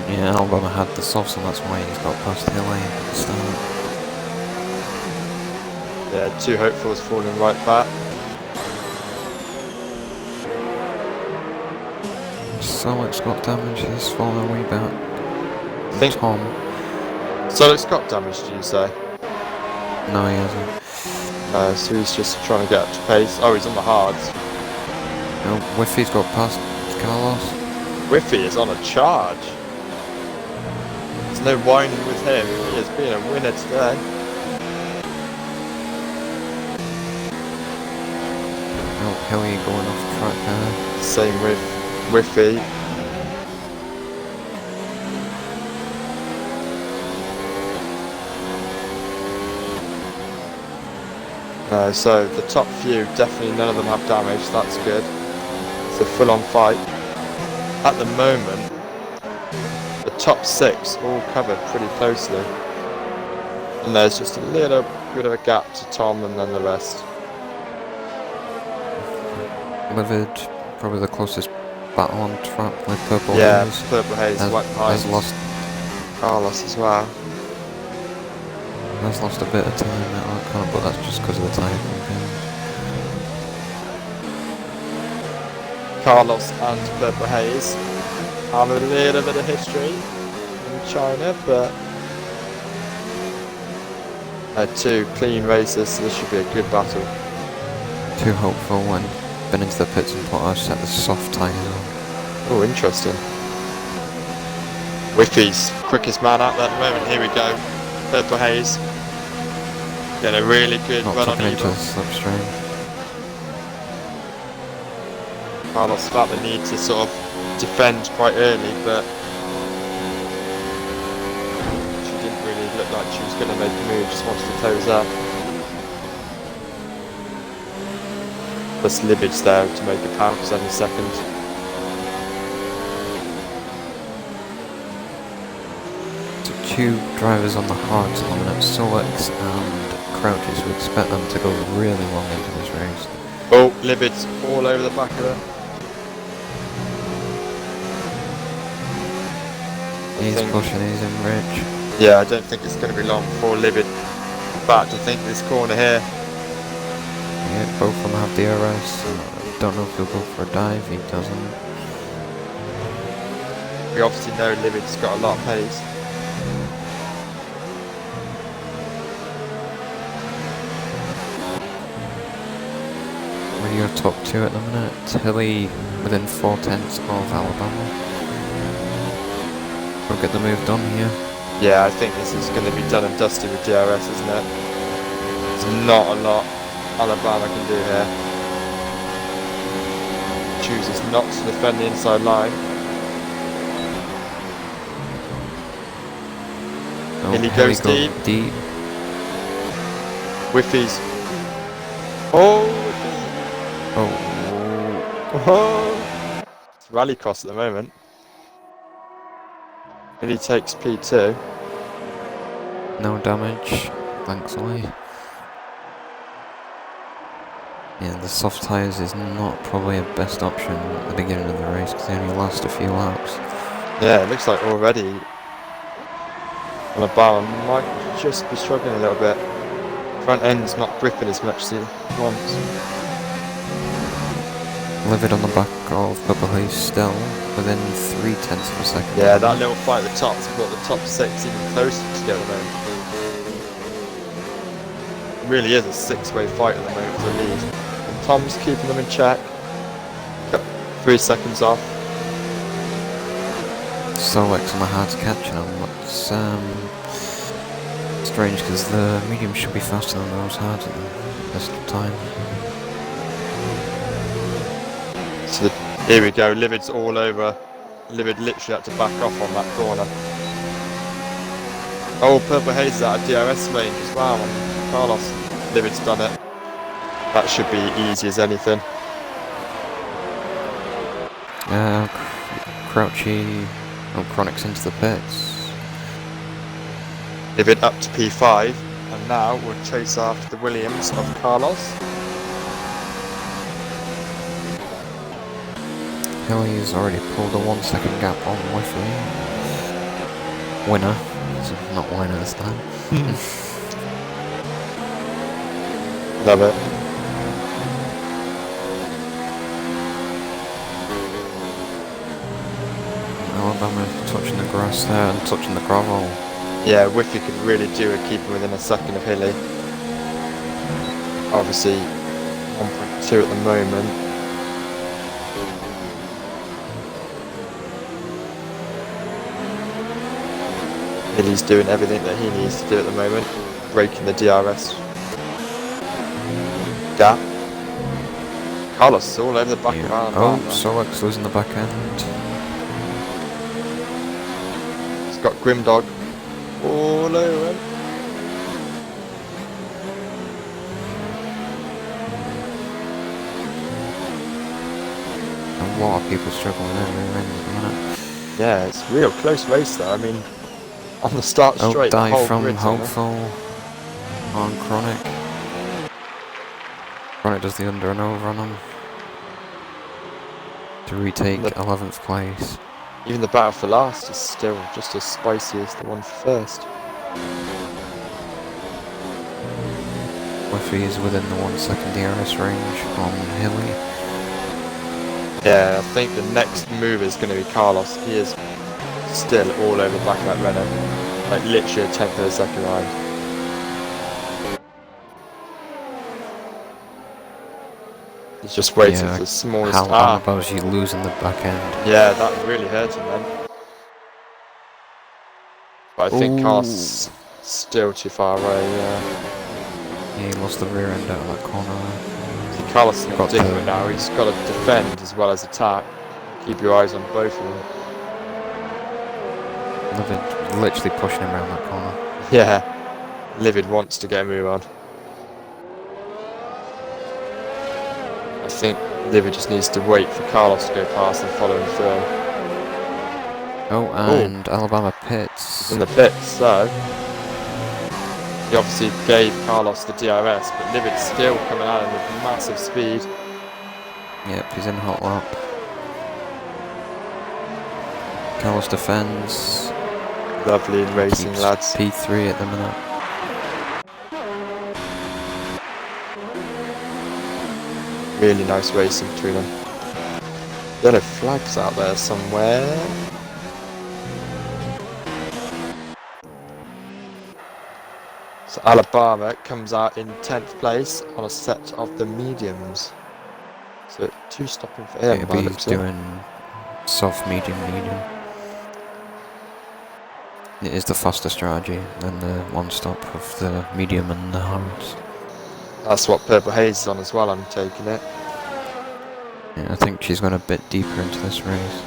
Speaker 1: Yeah, Alabama had the softs, and that's why he's got past Hilly at the start.
Speaker 4: Yeah, too hopeful is falling right back.
Speaker 1: Solex got damage, he's fallen way back.
Speaker 4: I think
Speaker 1: Tom.
Speaker 4: Solex got damage, did you say?
Speaker 1: No, he hasn't.
Speaker 4: So he's just trying to get up to pace. Oh, he's on the hards.
Speaker 1: No, Whiffy's got past Carlos.
Speaker 4: Whiffy is on a charge. There's no whining with him. He has been a winner today.
Speaker 1: Oh, Hilly going off track there.
Speaker 4: Same with Whiffy. So the top few, definitely none of them have damage. That's good. It's a full-on fight. At the moment, the top 6 all covered pretty closely. And there's just a little bit of a gap to Tom and then the rest.
Speaker 1: Livid, probably the closest battle on track with Purple
Speaker 4: Yeah,
Speaker 1: Haze.
Speaker 4: Purple Haze
Speaker 1: Has,
Speaker 4: went
Speaker 1: has
Speaker 4: behind
Speaker 1: lost
Speaker 4: Carlos as well.
Speaker 1: a bit of time at that corner, but that's just because of the tyre compound.
Speaker 4: Carlos and Purple Haze have a little bit of history in China, but they're 2 clean races, so this should be a good battle.
Speaker 1: Too hopeful when been into the pits and put our set the soft tyres on.
Speaker 4: Oh, interesting. Whiffy's quickest man out there at the moment. Here we go. Purple Haze. Getting a really good
Speaker 1: Not
Speaker 4: run on
Speaker 1: tucking into
Speaker 4: Evo.
Speaker 1: the slipstream.
Speaker 4: Carlos felt the need to sort of defend quite early, but she didn't really look like she was going to make a move, just wanted to close up. Plus Libid's there to make a pounce any second.
Speaker 1: So 2 drivers on the hards at the minute, Solex and Crouches. We expect them to go really long into this race.
Speaker 4: Oh, Libid's all over the back of her.
Speaker 1: He's pushing, he's in Rich.
Speaker 4: Yeah, I don't think it's going to be long before Libid back to think this corner here.
Speaker 1: Yeah, both of them have DRS. Don't know if he'll go for a dive, he doesn't.
Speaker 4: We obviously know Libid's got a lot of pace.
Speaker 1: We're your top 2 at the minute. Hilly within 4/10 of Alabama. We'll get the move done here.
Speaker 4: Yeah, I think this is going to be done and dusted with DRS, isn't it? There's not a lot Alabama can do here. Chooses not to defend the inside line.
Speaker 1: Oh,
Speaker 4: Hilly goes deep. Whiffy's. Oh!
Speaker 1: Oh.
Speaker 4: Oh! It's rallycross at the moment. Hilly takes P2.
Speaker 1: No damage, thankfully. Yeah, the soft tyres is not probably a best option at the beginning of the race because they only last a few laps.
Speaker 4: Yeah, it looks like already Alabama might just be struggling a little bit. Front end's not gripping as much as he wants.
Speaker 1: Livid on the back of Purple Haze still, within 0.3 of a second.
Speaker 4: Yeah, that little fight at the top has brought the top 6 even closer together now. It really is a 6-way fight at the moment for the lead. And Tom's keeping them in check. Got 3 seconds off.
Speaker 1: Solex on the hard's catching them. It's strange because the mediums should be faster than those hards at this time.
Speaker 4: So here we go, Livid's all over. Livid literally had to back off on that corner. Oh, Purple Haze is out of DRS range as well. And Carlos, Livid's done it. That should be easy as anything.
Speaker 1: Crouchy, Chronic's into the pits.
Speaker 4: Livid up to P5, and now we'll chase after the Williams of Carlos.
Speaker 1: Hilly's already pulled a 1 second gap on Whiffy. Winner. So not winner this time.
Speaker 4: Love it.
Speaker 1: Alabama touching the grass there and touching the gravel.
Speaker 4: Yeah, Whiffy could really do it, keeping within a second of Hilly. Obviously, 1.2 at the moment. Hilly's doing everything that he needs to do at the moment, breaking the DRS gap. Carlos is all over the back of Alabama.
Speaker 1: Oh, Solex losing the back end.
Speaker 4: He's got Grimdog all over him.
Speaker 1: A lot of people struggling there at the minute.
Speaker 4: Yeah, it's a real close race though. I mean, on the start straight, the
Speaker 1: dive
Speaker 4: whole
Speaker 1: from
Speaker 4: grid's on it.
Speaker 1: Hopeful on Chronic. Chronic does the under and over on him to retake 11th place.
Speaker 4: Even the battle for last is still just as spicy as the one for first.
Speaker 1: Whiffy is within the 1 second DRS range on Hilly.
Speaker 4: Yeah, I think the next move is going to be Carlos. He is still all over the back of that Renault. Like literally a 10th of a second behind. He's just waiting for the smallest...
Speaker 1: How about you losing the back end?
Speaker 4: Yeah, that really hurt him then. But I think
Speaker 1: Ooh.
Speaker 4: Carl's still too far away, yeah.
Speaker 1: Yeah, he lost the rear end out of that corner.
Speaker 4: See, Carlos is
Speaker 1: Got
Speaker 4: different
Speaker 1: to-
Speaker 4: now. He's got to defend as well as attack. Keep your eyes on both of them.
Speaker 1: Livid literally pushing him around that corner.
Speaker 4: Yeah, Livid wants to get a move on. I think Livid just needs to wait for Carlos to go past and follow him through.
Speaker 1: Oh, and Alabama pits.
Speaker 4: In the pits, so he obviously gave Carlos the DRS, but Livid's still coming at him with massive speed.
Speaker 1: Yep, he's in hot lap. Carlos defends.
Speaker 4: Lovely in racing,
Speaker 1: Keeps
Speaker 4: lads.
Speaker 1: P3 at the minute.
Speaker 4: Really nice racing between them. Yellow flags out there somewhere. So Alabama comes out in 10th place on a set of the mediums. So 2 stopping for him.
Speaker 1: Maybe he's doing soft, medium. It is the faster strategy than the one stop of the medium and the hards.
Speaker 4: That's what Purple Haze is on as well, I'm taking it.
Speaker 1: Yeah, I think she's going a bit deeper into this race.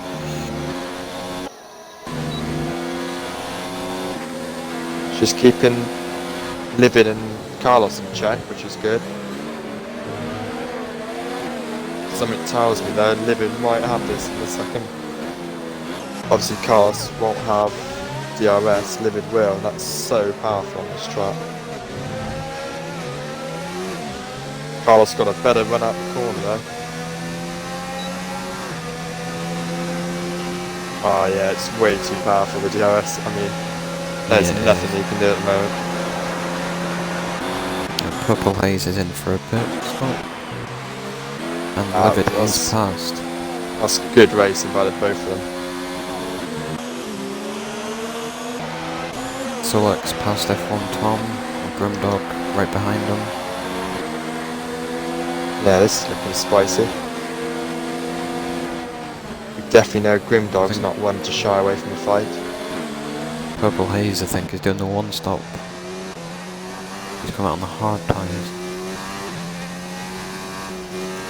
Speaker 4: She's keeping Livid and Carlos in check, which is good. Something tells me though Livid might have this in a second. Obviously Carlos won't have DRS, Livid will, and that's so powerful on this track. Carlos got a better run out the corner though. Oh yeah, it's way too powerful, the DRS. I mean, there's nothing you can do at the moment.
Speaker 1: Purple Haze is in for a pit stop. And Livid is past.
Speaker 4: That's good racing by the both of them.
Speaker 1: Solex past F1 Tom. Grimdog right behind him.
Speaker 4: Yeah, this is looking spicy. We definitely know Grimdog's not one to shy away from a fight.
Speaker 1: Purple Haze, I think, is doing the one stop. He's come out on the hard tyres.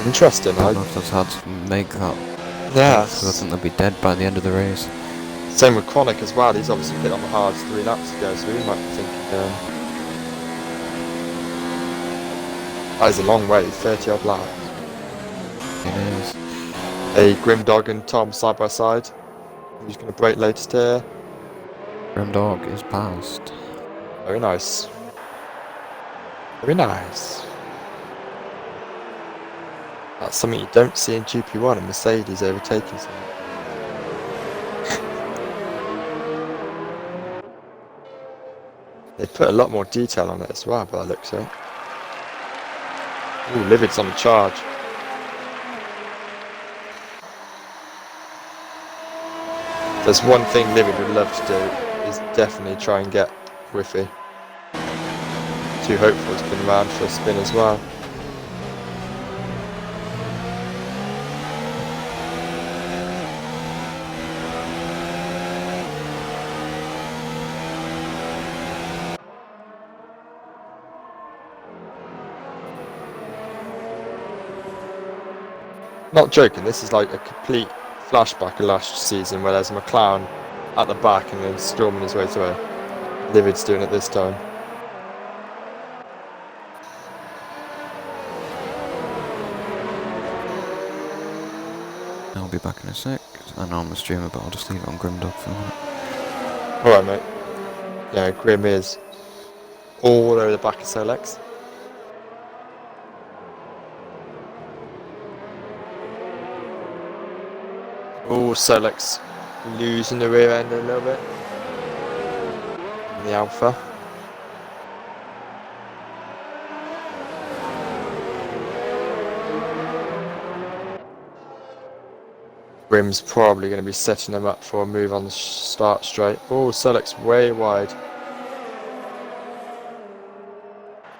Speaker 4: Interesting,
Speaker 1: I don't know if those hards make that.
Speaker 4: Yeah.
Speaker 1: So I think they'll be dead by the end of the race.
Speaker 4: Same with Chronic as well. He's obviously hit on the hards 3 laps ago, so we might be thinking, that is a long way, 30 odd laps.
Speaker 1: It is.
Speaker 4: A Grimdog and Tom side by side. Who's going to brake latest here?
Speaker 1: Grimdog is past.
Speaker 4: Very nice. Very nice. That's something you don't see in GP1, a Mercedes overtaking something. They put a lot more detail on it as well, by the looks of it. Ooh, Livid's on the charge. There's one thing Livid would love to do, is definitely try and get Whiffy. Too hopeful to come around for a spin as well. Not joking, this is like a complete flashback of last season where there's a McLaren at the back and then storming his way through. Livid's doing it this time.
Speaker 1: I'll be back in a sec. I know I'm a streamer, but I'll just leave it on Grimdog for a minute.
Speaker 4: Alright mate. Yeah, Grim is all over the back of Solex. Oh, Solex losing the rear end a little bit. The Alpha. Grim's probably going to be setting them up for a move on the start straight. Oh, Solex way wide.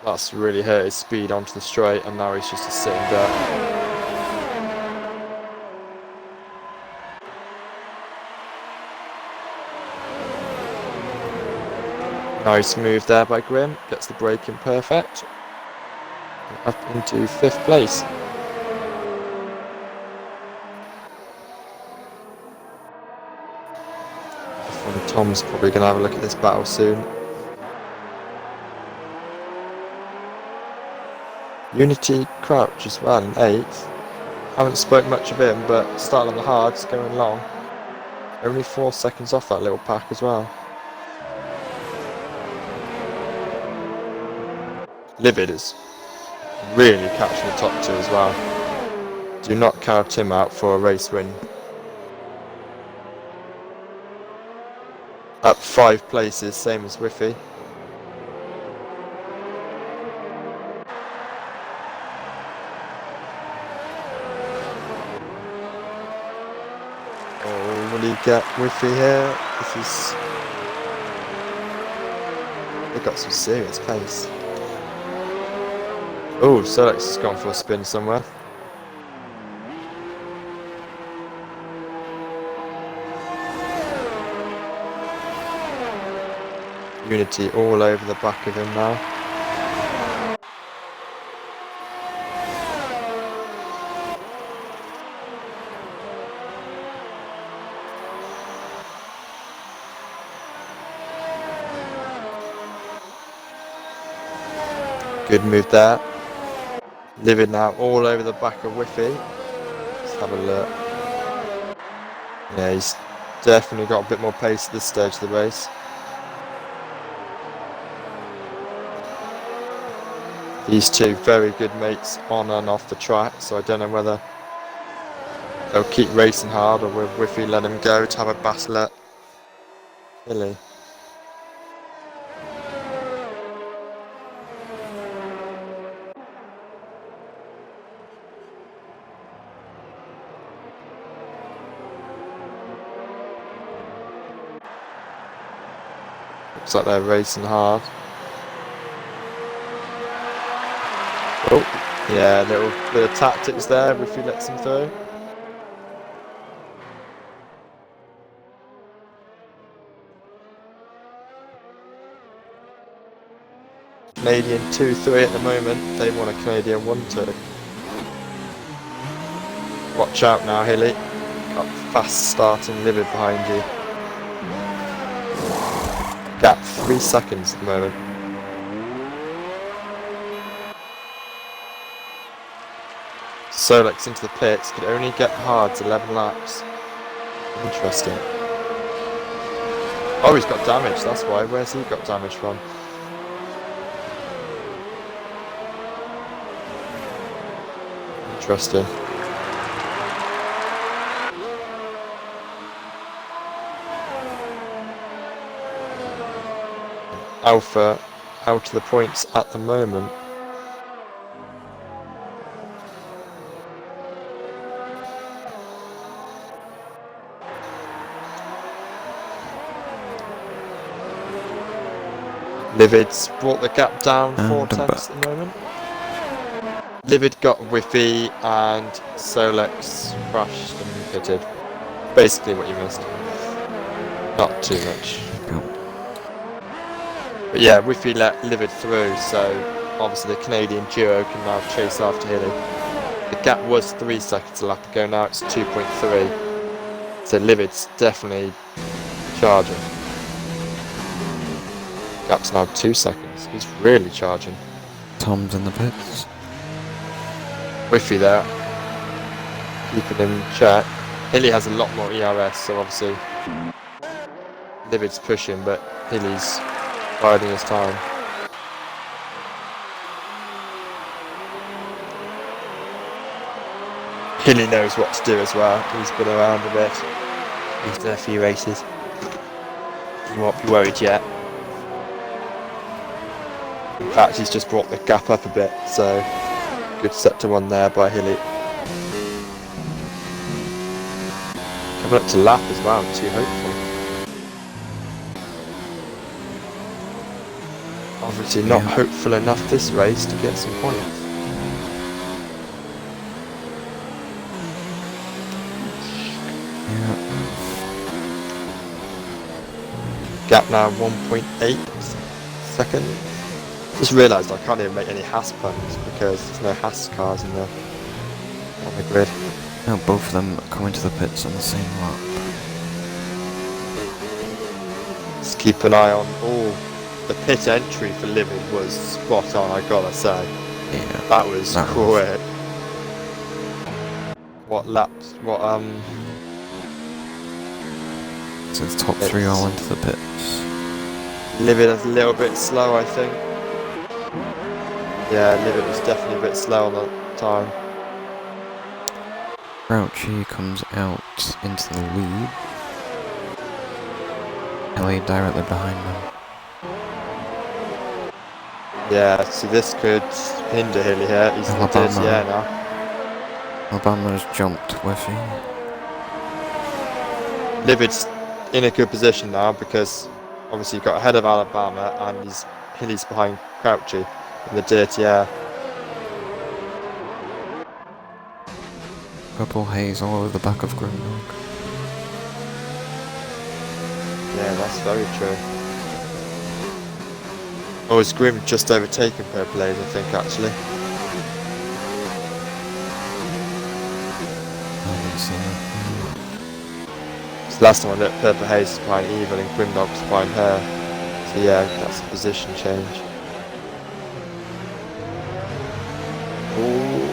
Speaker 4: That's really hurt his speed onto the straight, and now he's just a sitting dirt. Nice move there by Grim, gets the break in perfect. Up into 5th place. Tom's probably going to have a look at this battle soon. Unity Crouch as well in 8th. Haven't spoke much of him, but starting on the hards, going long. Only 4 seconds off that little pack as well. Livid is really catching the top 2 as well. Do not count him out for a race win. Up 5 places, same as Whiffy. Oh, will he get Whiffy here? This is... They've got some serious pace. Oh, Solex has gone for a spin somewhere. Unity all over the back of him now. Good move there. Livid now all over the back of Whiffy. Let's have a look. Yeah, he's definitely got a bit more pace at this stage of the race. These two very good mates on and off the track, so I don't know whether they'll keep racing hard or will Whiffy let him go to have a battle at Hilly. Looks like they're racing hard. Oh, yeah, a little bit of tactics there if he lets him through. Canadian 2-3 at the moment, they want a Canadian 1-2. Watch out now, Hilly. Got fast starting Livid behind you. Gap 3 seconds at the moment. Solex into the pits, could only get hards 11 laps. Interesting. Oh, he's got damage, that's why. Where's he got damage from? Interesting. Alpha out of the points at the moment. Livid's brought the gap down 4 tenths at the moment. Livid got Whiffy and Solex crashed and pitted. Basically what you missed. Not too much. But yeah, Whiffy let Livid through, so obviously the Canadian duo can now chase after Hilly. The gap was 3 seconds a lap ago, now it's 2.3. So Livid's definitely charging. Gap's now 2 seconds, he's really charging.
Speaker 1: Tom's in the pits.
Speaker 4: Whiffy there, keeping him in check. Hilly has a lot more ERS, so obviously Livid's pushing, but Hilly's biding his time. Hilly knows what to do as well. He's been around a bit. He's done a few races. He won't be worried yet. In fact, he's just brought the gap up a bit, so good set to 1 there by Hilly. Coming up to lap as well, I'm too hopeful. Obviously not hopeful enough this race to get some points.
Speaker 1: Yeah.
Speaker 4: Gap now 1.8. second. Just realised I can't even make any Haas puns because there's no Haas cars on the grid.
Speaker 1: No, both of them come into the pits on the same lap.
Speaker 4: Just keep an eye on the pit entry for Livid was spot on, I gotta say.
Speaker 1: Yeah.
Speaker 4: That was quick. What laps?
Speaker 1: So the top 3 all into the pits.
Speaker 4: Livid is a little bit slow, I think. Yeah, Livid was definitely a bit slow on that time.
Speaker 1: Crouchy comes out into the lead. Ellie directly behind them.
Speaker 4: Yeah, so this could hinder Hilly here. He's in the dirty air now.
Speaker 1: Alabama's jumped Whiffy.
Speaker 4: Livid's in a good position now because obviously you've got ahead of Alabama and Hilly's behind Crouchy in the dirty air.
Speaker 1: Purple haze all over the back of Grimdog.
Speaker 4: Yeah, that's very true. Oh, is Grim just overtaken Purple Haze, I think, actually?
Speaker 1: I didn't see that.
Speaker 4: So last time I looked, Purple Haze was behind Evil and Grimdog was behind her. So yeah, that's a position change. Ooh.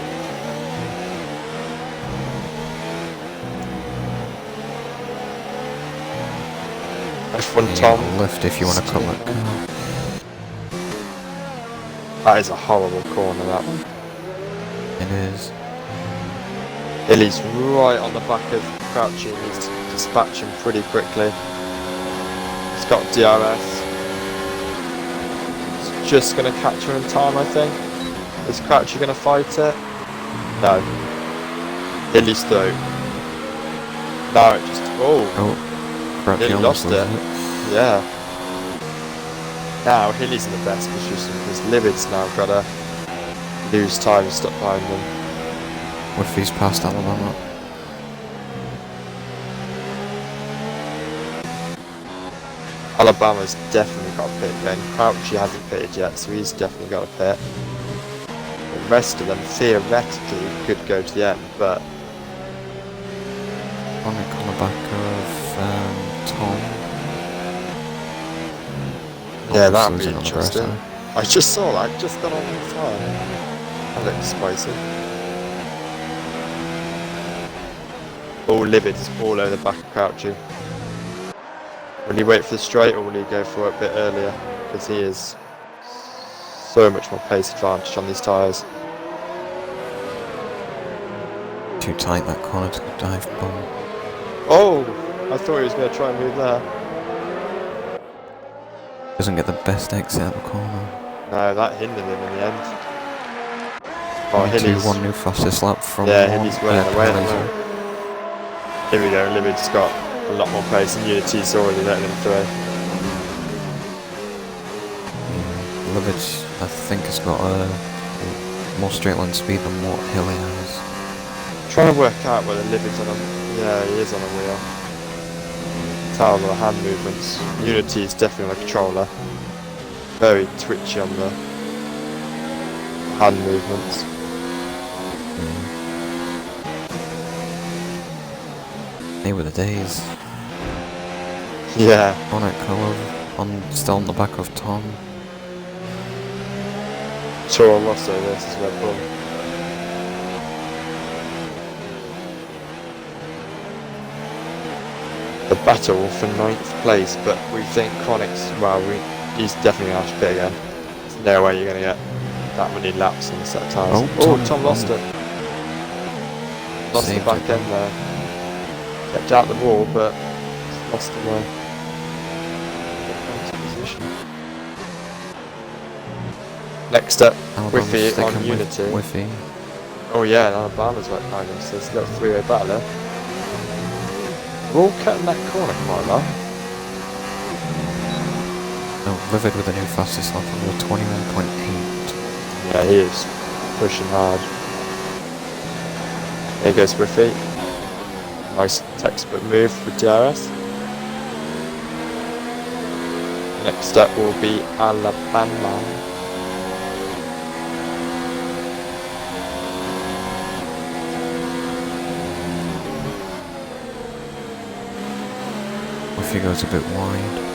Speaker 4: F1 Tom.
Speaker 1: Lift if you want to call it.
Speaker 4: That is a horrible corner, that one.
Speaker 1: It is.
Speaker 4: Hilly's right on the back of Crouchy and he's dispatching pretty quickly. He's got DRS. He's just going to catch her in time, I think. Is Crouchy going to fight it? No. Hilly's through. Now it just... Oh! Hilly lost it. Yeah. Now Hilly's in the best position because Livid's now got to lose time and stop behind them.
Speaker 1: What if he's past Alabama?
Speaker 4: Alabama's definitely got a pit then. Crouchy hasn't pitted yet, so he's definitely got a pit. The rest of them theoretically could go to the end, but...
Speaker 1: On the back of Tom.
Speaker 4: Yeah, that'd be interesting. I just saw that, just got on the time. That looks spicy. Oh, Livid is all over the back of Crouchy. Will he wait for the straight or will he go for it a bit earlier? Because he is so much more pace advantage on these tyres.
Speaker 1: Too tight that corner to dive bomb.
Speaker 4: Oh! I thought he was going to try and move there.
Speaker 1: Doesn't get the best exit out of the corner.
Speaker 4: No, that hindered him in the end. Oh, Hilly's...
Speaker 1: one new fastest lap from...
Speaker 4: Yeah, Hilly's winning away at the moment. Here we go, Livid's got a lot more pace and Unity's already letting him through.
Speaker 1: Livid's, I think, has got a more straight line speed than what Hilly has.
Speaker 4: Trying to work out whether Livid's on a... Yeah, he is on a wheel. Tell the hand movements. Unity is definitely on a controller. Very twitchy on the hand movements.
Speaker 1: They were the days.
Speaker 4: Yeah.
Speaker 1: On it, still on the back of Tom.
Speaker 4: Toro Rosso versus Red Bull. The battle for 9th place, but we think Chronic's, well, he's definitely going to have to pit again. There's no way you're going to get that many laps on the set tyres. Oh, Tom lost it. Lost the back end there. Kept out the wall, but lost the position. Next up, Whiffy on Unity.
Speaker 1: Whiffy.
Speaker 4: Oh yeah, and Alabama's right behind him, so it's a little three-way battle there. We're all cutting that corner quite well.
Speaker 1: Oh, Vivid with a new fastest lap of 21.8.
Speaker 4: Yeah, he is pushing hard. There goes Whiffy. Nice textbook move with DRS. Next up will be Alabama.
Speaker 1: If he goes a bit wide.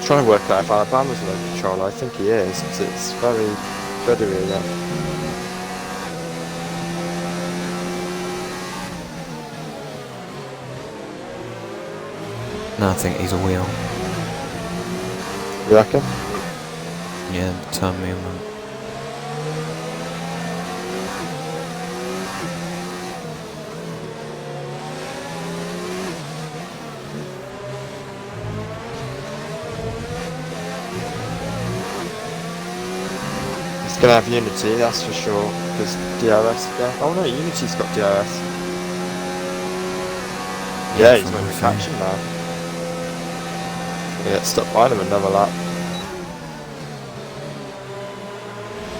Speaker 4: Trying to work out if Alabama's low control. I think he is. It's very feathery there.
Speaker 1: No, I think he's a wheel.
Speaker 4: You reckon?
Speaker 1: Yeah, the turn movement.
Speaker 4: He's gonna have Unity, that's for sure. Because DRS there. Oh no, Unity's got DRS. Yeah, he's not even catching now. Gonna get stuck behind him another lap.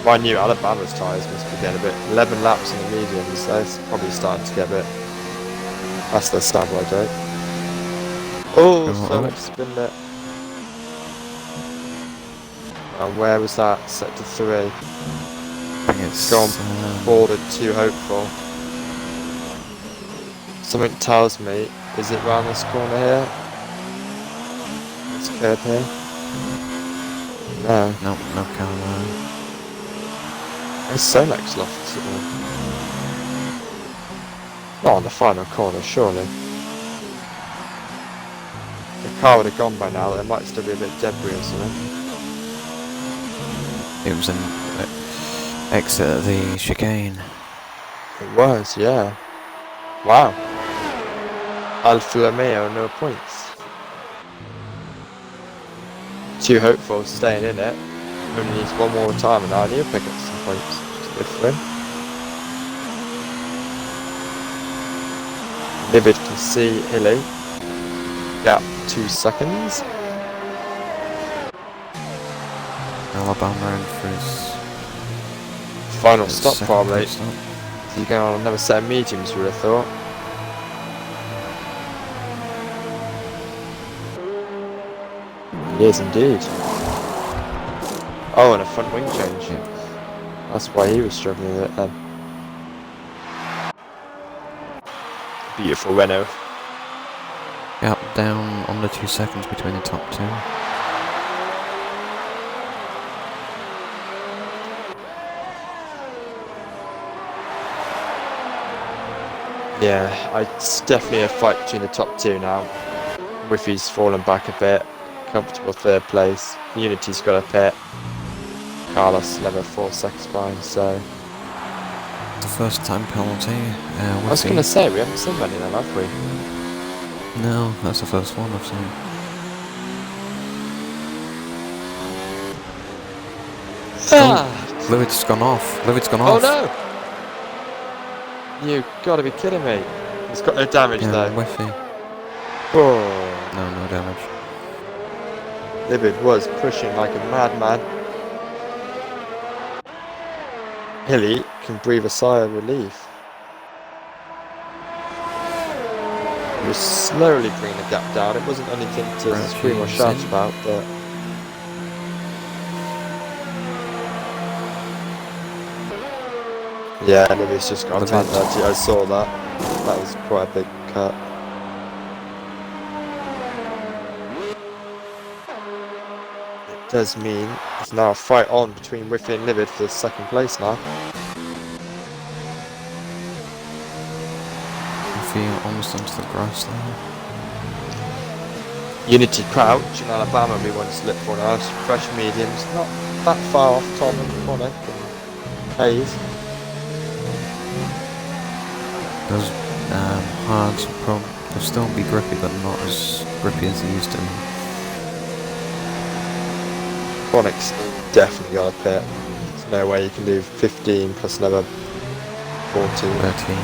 Speaker 4: Mind you, Alabama's tyres must be getting a bit. 11 laps in the mediums, so it's probably starting to get a bit. That's the stabiliser date. Oh, so much spin there. And where was that? Sector 3.
Speaker 1: I think it's
Speaker 4: Gone boarded too hopeful. Something tells me, is it round this corner here? This curb here? No.
Speaker 1: No, no car there.
Speaker 4: It's so next loft. Not on the final corner, surely. The car would have gone by now, there might still be a bit of debris or something.
Speaker 1: It was an exit at the chicane.
Speaker 4: It was, yeah. Wow. Alfa Romeo, no points. Too hopeful, staying in it. Only needs one more time and he'll pick up some points. Which is good for him. Livid can see Hilly. Gap 2 seconds.
Speaker 1: Alabama in for his
Speaker 4: Final stop
Speaker 1: second
Speaker 4: probably.
Speaker 1: stop.
Speaker 4: He's going on another set of mediums, we would have thought. He is indeed. Oh, and a front wing change. That's why he was struggling with it then. Beautiful Renault.
Speaker 1: Gap down under 2 seconds between the top two.
Speaker 4: Yeah, it's definitely a fight between the top two now. Whiffy's fallen back a bit. Comfortable third place. Unity's got a pit. Carlos level 4 seconds behind, so...
Speaker 1: The first time penalty.
Speaker 4: I was going to say, we haven't seen many of them, have we?
Speaker 1: No, that's the first one I've seen. Livid's gone off. Livid's gone
Speaker 4: Oh
Speaker 1: off.
Speaker 4: no! You gotta be kidding me. He's got no damage
Speaker 1: Yeah,
Speaker 4: though.
Speaker 1: Whiffy.
Speaker 4: Oh.
Speaker 1: No, no damage.
Speaker 4: Livid was pushing like a madman. Hilly can breathe a sigh of relief. He was slowly bringing the gap down. It wasn't anything to scream or shout about, but... Yeah, Livy's just got a tan dirty. I saw that. That was quite a big cut. It does mean it's now a fight on between Whiffy and Livid for second place now.
Speaker 1: Whiffy almost onto the grass there.
Speaker 4: Unity crouch in Alabama we want to slip for now. Fresh mediums, not that far off Tom and Connor and Hayes.
Speaker 1: Those hards will they'll still be grippy, but not as grippy as they used to be.
Speaker 4: Chronic's definitely got a pit. There's no way you can do 15 plus another 14.
Speaker 1: 13.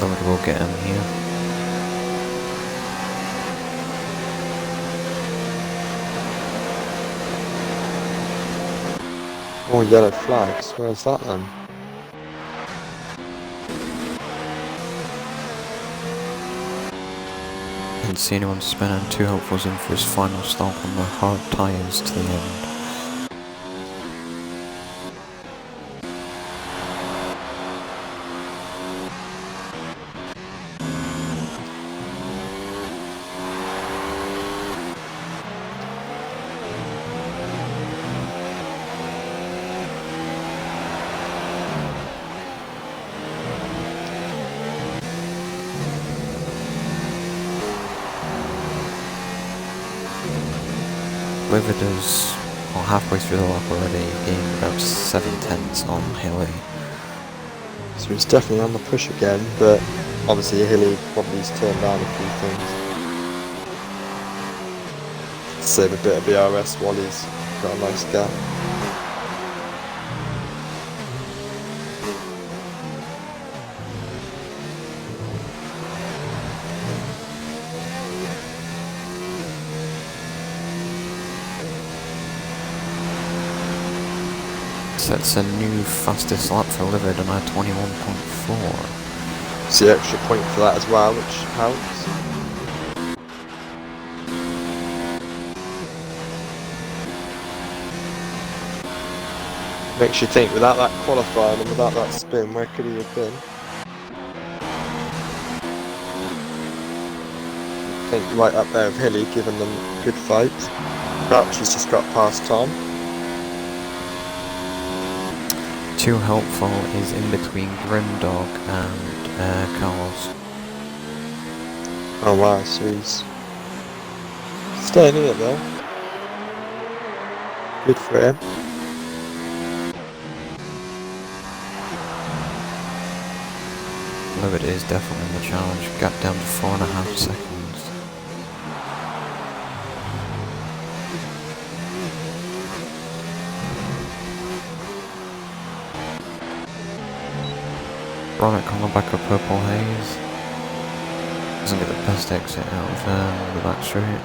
Speaker 1: Lowered will get him here.
Speaker 4: More yellow flags. Where's that then?
Speaker 1: Didn't see anyone spin, and 2 Hopefuls in for his final stop on the hard tyres to the end. Riveters are halfway through the lap already, gained about 7/10 on Hilly.
Speaker 4: So he's definitely on the push again, but obviously Hilly probably has turned down a few things. Save a bit of BRS while he's got a nice gap.
Speaker 1: Sets a new fastest lap for Livid on a 21.4.
Speaker 4: See extra point for that as well, which helps. Makes you think, without that qualifying and without that spin, where could he have been? I think right up there with Hilly, giving them good fights. Crouch has just got past Tom.
Speaker 1: 2 Helpful is in between Grimdog and Carlos.
Speaker 4: Oh wow, so he's staying in it though. Good for him.
Speaker 1: Livid is definitely in the challenge, gap down to 4.5 seconds. Ronick on the back of Purple Haze. Doesn't get the best exit out of the back straight.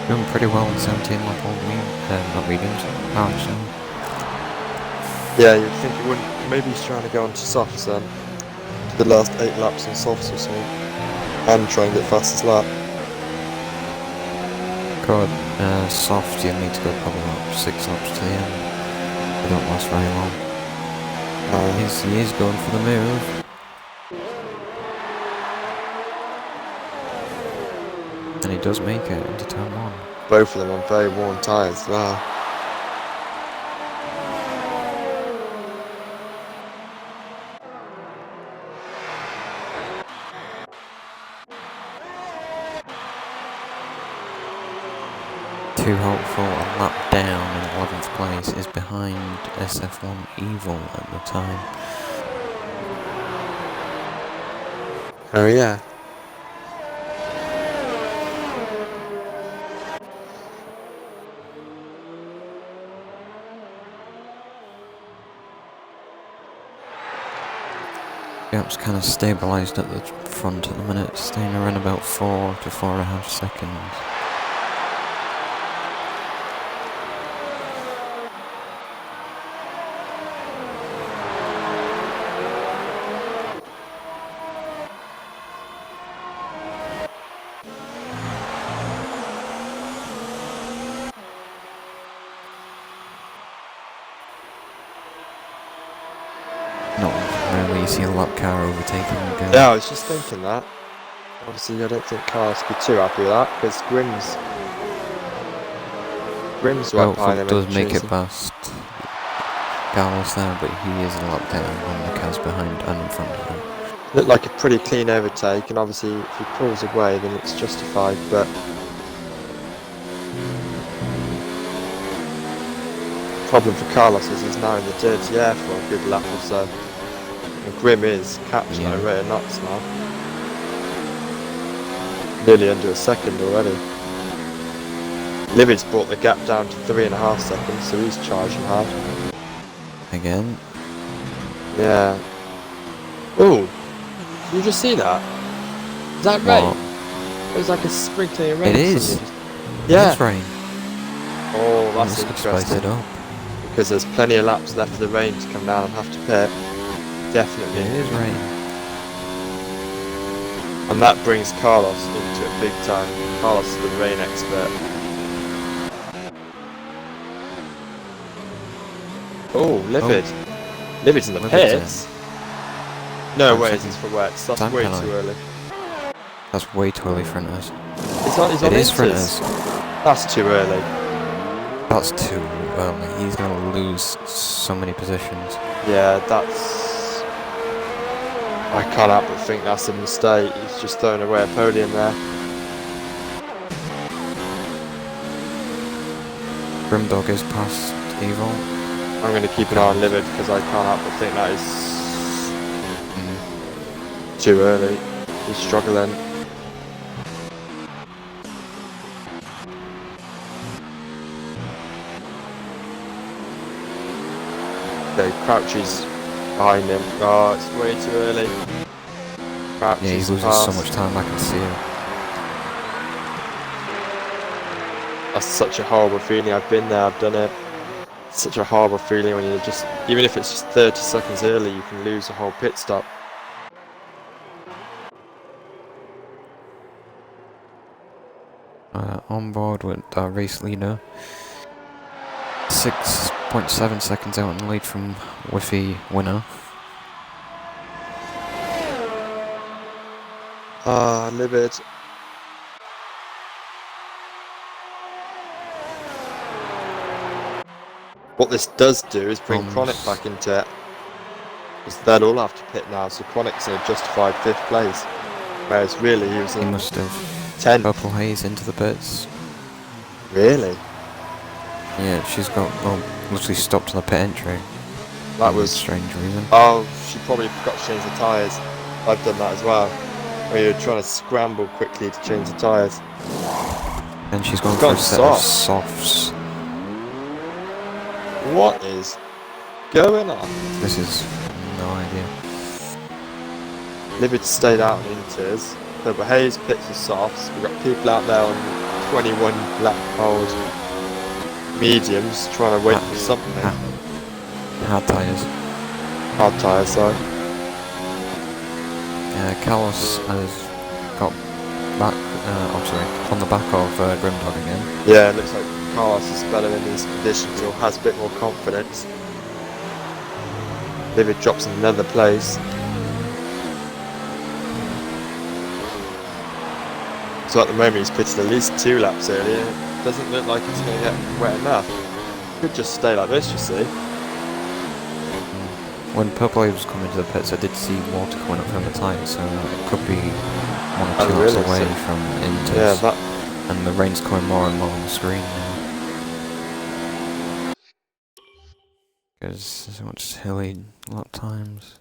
Speaker 1: Doing pretty well in 17 lap old not mediums, actually.
Speaker 4: Yeah, you'd think he wouldn't. Maybe he's trying to go onto softs then. The last 8 laps on softs or something. And try and get fastest lap.
Speaker 1: God, soft, you need to go probably about 6 laps to the end. They don't last very long. He is going for the move. And he does make it into turn 1.
Speaker 4: Both of them on very worn tyres as well.
Speaker 1: Too Hopeful, a lap down in 11th place, is behind SF1 Evil at the time.
Speaker 4: Oh yeah.
Speaker 1: Gap's kind of stabilised at the front at the minute, staying around about 4 to 4.5 seconds. Not really see a lap car overtaking again.
Speaker 4: Yeah, I was just thinking that. Obviously, I don't think Carlos would be too happy with that because Grimm's right behind him.
Speaker 1: Does make it past Carlos there, but he is a lap down on the cars behind and in front of him.
Speaker 4: Looked like a pretty clean overtake, and obviously, if he pulls away, then it's justified. But the problem for Carlos is he's now in the dirty air for a good lap or so. And Grimm is catching at a rate of knots now. Nearly under a second already. Livid's brought the gap down to 3.5 seconds, so he's charging hard.
Speaker 1: Again.
Speaker 4: Yeah. Oh, did you just see that? Is that rain?
Speaker 1: What?
Speaker 4: It was like a sprinkling of rain.
Speaker 1: It is.
Speaker 4: suddenly. Yeah.
Speaker 1: It's rain.
Speaker 4: Oh, that's
Speaker 1: This could spice
Speaker 4: interesting.
Speaker 1: it up.
Speaker 4: Because there's plenty of laps left for the rain to come down and have to pit. Definitely.
Speaker 1: It is rain.
Speaker 4: And that brings Carlos into it big time. Carlos is the rain expert. Oh, Livid. Livid's in the
Speaker 1: Livid's
Speaker 4: pits. No
Speaker 1: I'm
Speaker 4: way,
Speaker 1: thinking
Speaker 4: it's for wets. That's
Speaker 1: time
Speaker 4: way
Speaker 1: penalty.
Speaker 4: too early.
Speaker 1: That's way too early for us.
Speaker 4: He's on
Speaker 1: It is for
Speaker 4: inters.
Speaker 1: us.
Speaker 4: That's too early.
Speaker 1: That's too early. He's gonna lose so many positions.
Speaker 4: Yeah, that's... I can't help but think that's a mistake. He's just throwing away a podium there.
Speaker 1: Grimdog is past Evil.
Speaker 4: I'm going to keep an eye on Livid because I can't help but think that is too early. He's struggling. Okay, Crouch is behind him. Oh, it's way too early. Crouch
Speaker 1: Yeah, he's
Speaker 4: is
Speaker 1: losing
Speaker 4: past.
Speaker 1: so much time, I can see it.
Speaker 4: That's such a horrible feeling. I've been there, I've done it. It's such a horrible feeling when you're just, even if it's just 30 seconds early, you can lose a whole pit stop.
Speaker 1: On board with our race leader. 6.7 seconds out in the lead from Whiffy winner.
Speaker 4: Ah, Livid. What this does do is bring Chronic back into it. Because they'll all have to pit now, so Chronic's in a justified 5th place. Whereas really he was
Speaker 1: He
Speaker 4: in
Speaker 1: must have
Speaker 4: 10th.
Speaker 1: Purple Haze into the pits.
Speaker 4: Really?
Speaker 1: Yeah, she's got, well, literally stopped on the pit entry.
Speaker 4: That
Speaker 1: For
Speaker 4: was...
Speaker 1: a strange reason.
Speaker 4: Oh, she probably forgot to change the tyres. I've done that as well. Where you're trying to scramble quickly to change the tyres.
Speaker 1: And she's gone
Speaker 4: It's
Speaker 1: for
Speaker 4: gone
Speaker 1: a set of softs.
Speaker 4: What is going on?
Speaker 1: This is no idea.
Speaker 4: Livid stayed out on inters. Purple Haze pits with softs. We've got people out there on 21 lap old mediums trying to wait for something.
Speaker 1: Hard tyres.
Speaker 4: Hard tyres, sorry.
Speaker 1: Carlos has got back, on the back of Grimdog again.
Speaker 4: Yeah, it looks like Carlos is better in these conditions or has a bit more confidence. Livid drops in another place. So at the moment he's pitched at least 2 laps earlier. It doesn't look like it's going to get wet enough. Could just stay like this, you see.
Speaker 1: When Purple Haze was coming to the pits, I did see water coming up from the tyres, so it could be 1 or 2 laps
Speaker 4: really?
Speaker 1: away
Speaker 4: So-
Speaker 1: from inters.
Speaker 4: Yeah, that...
Speaker 1: And the rain's coming more and more on the screen now. Because there's so much hilly lap times.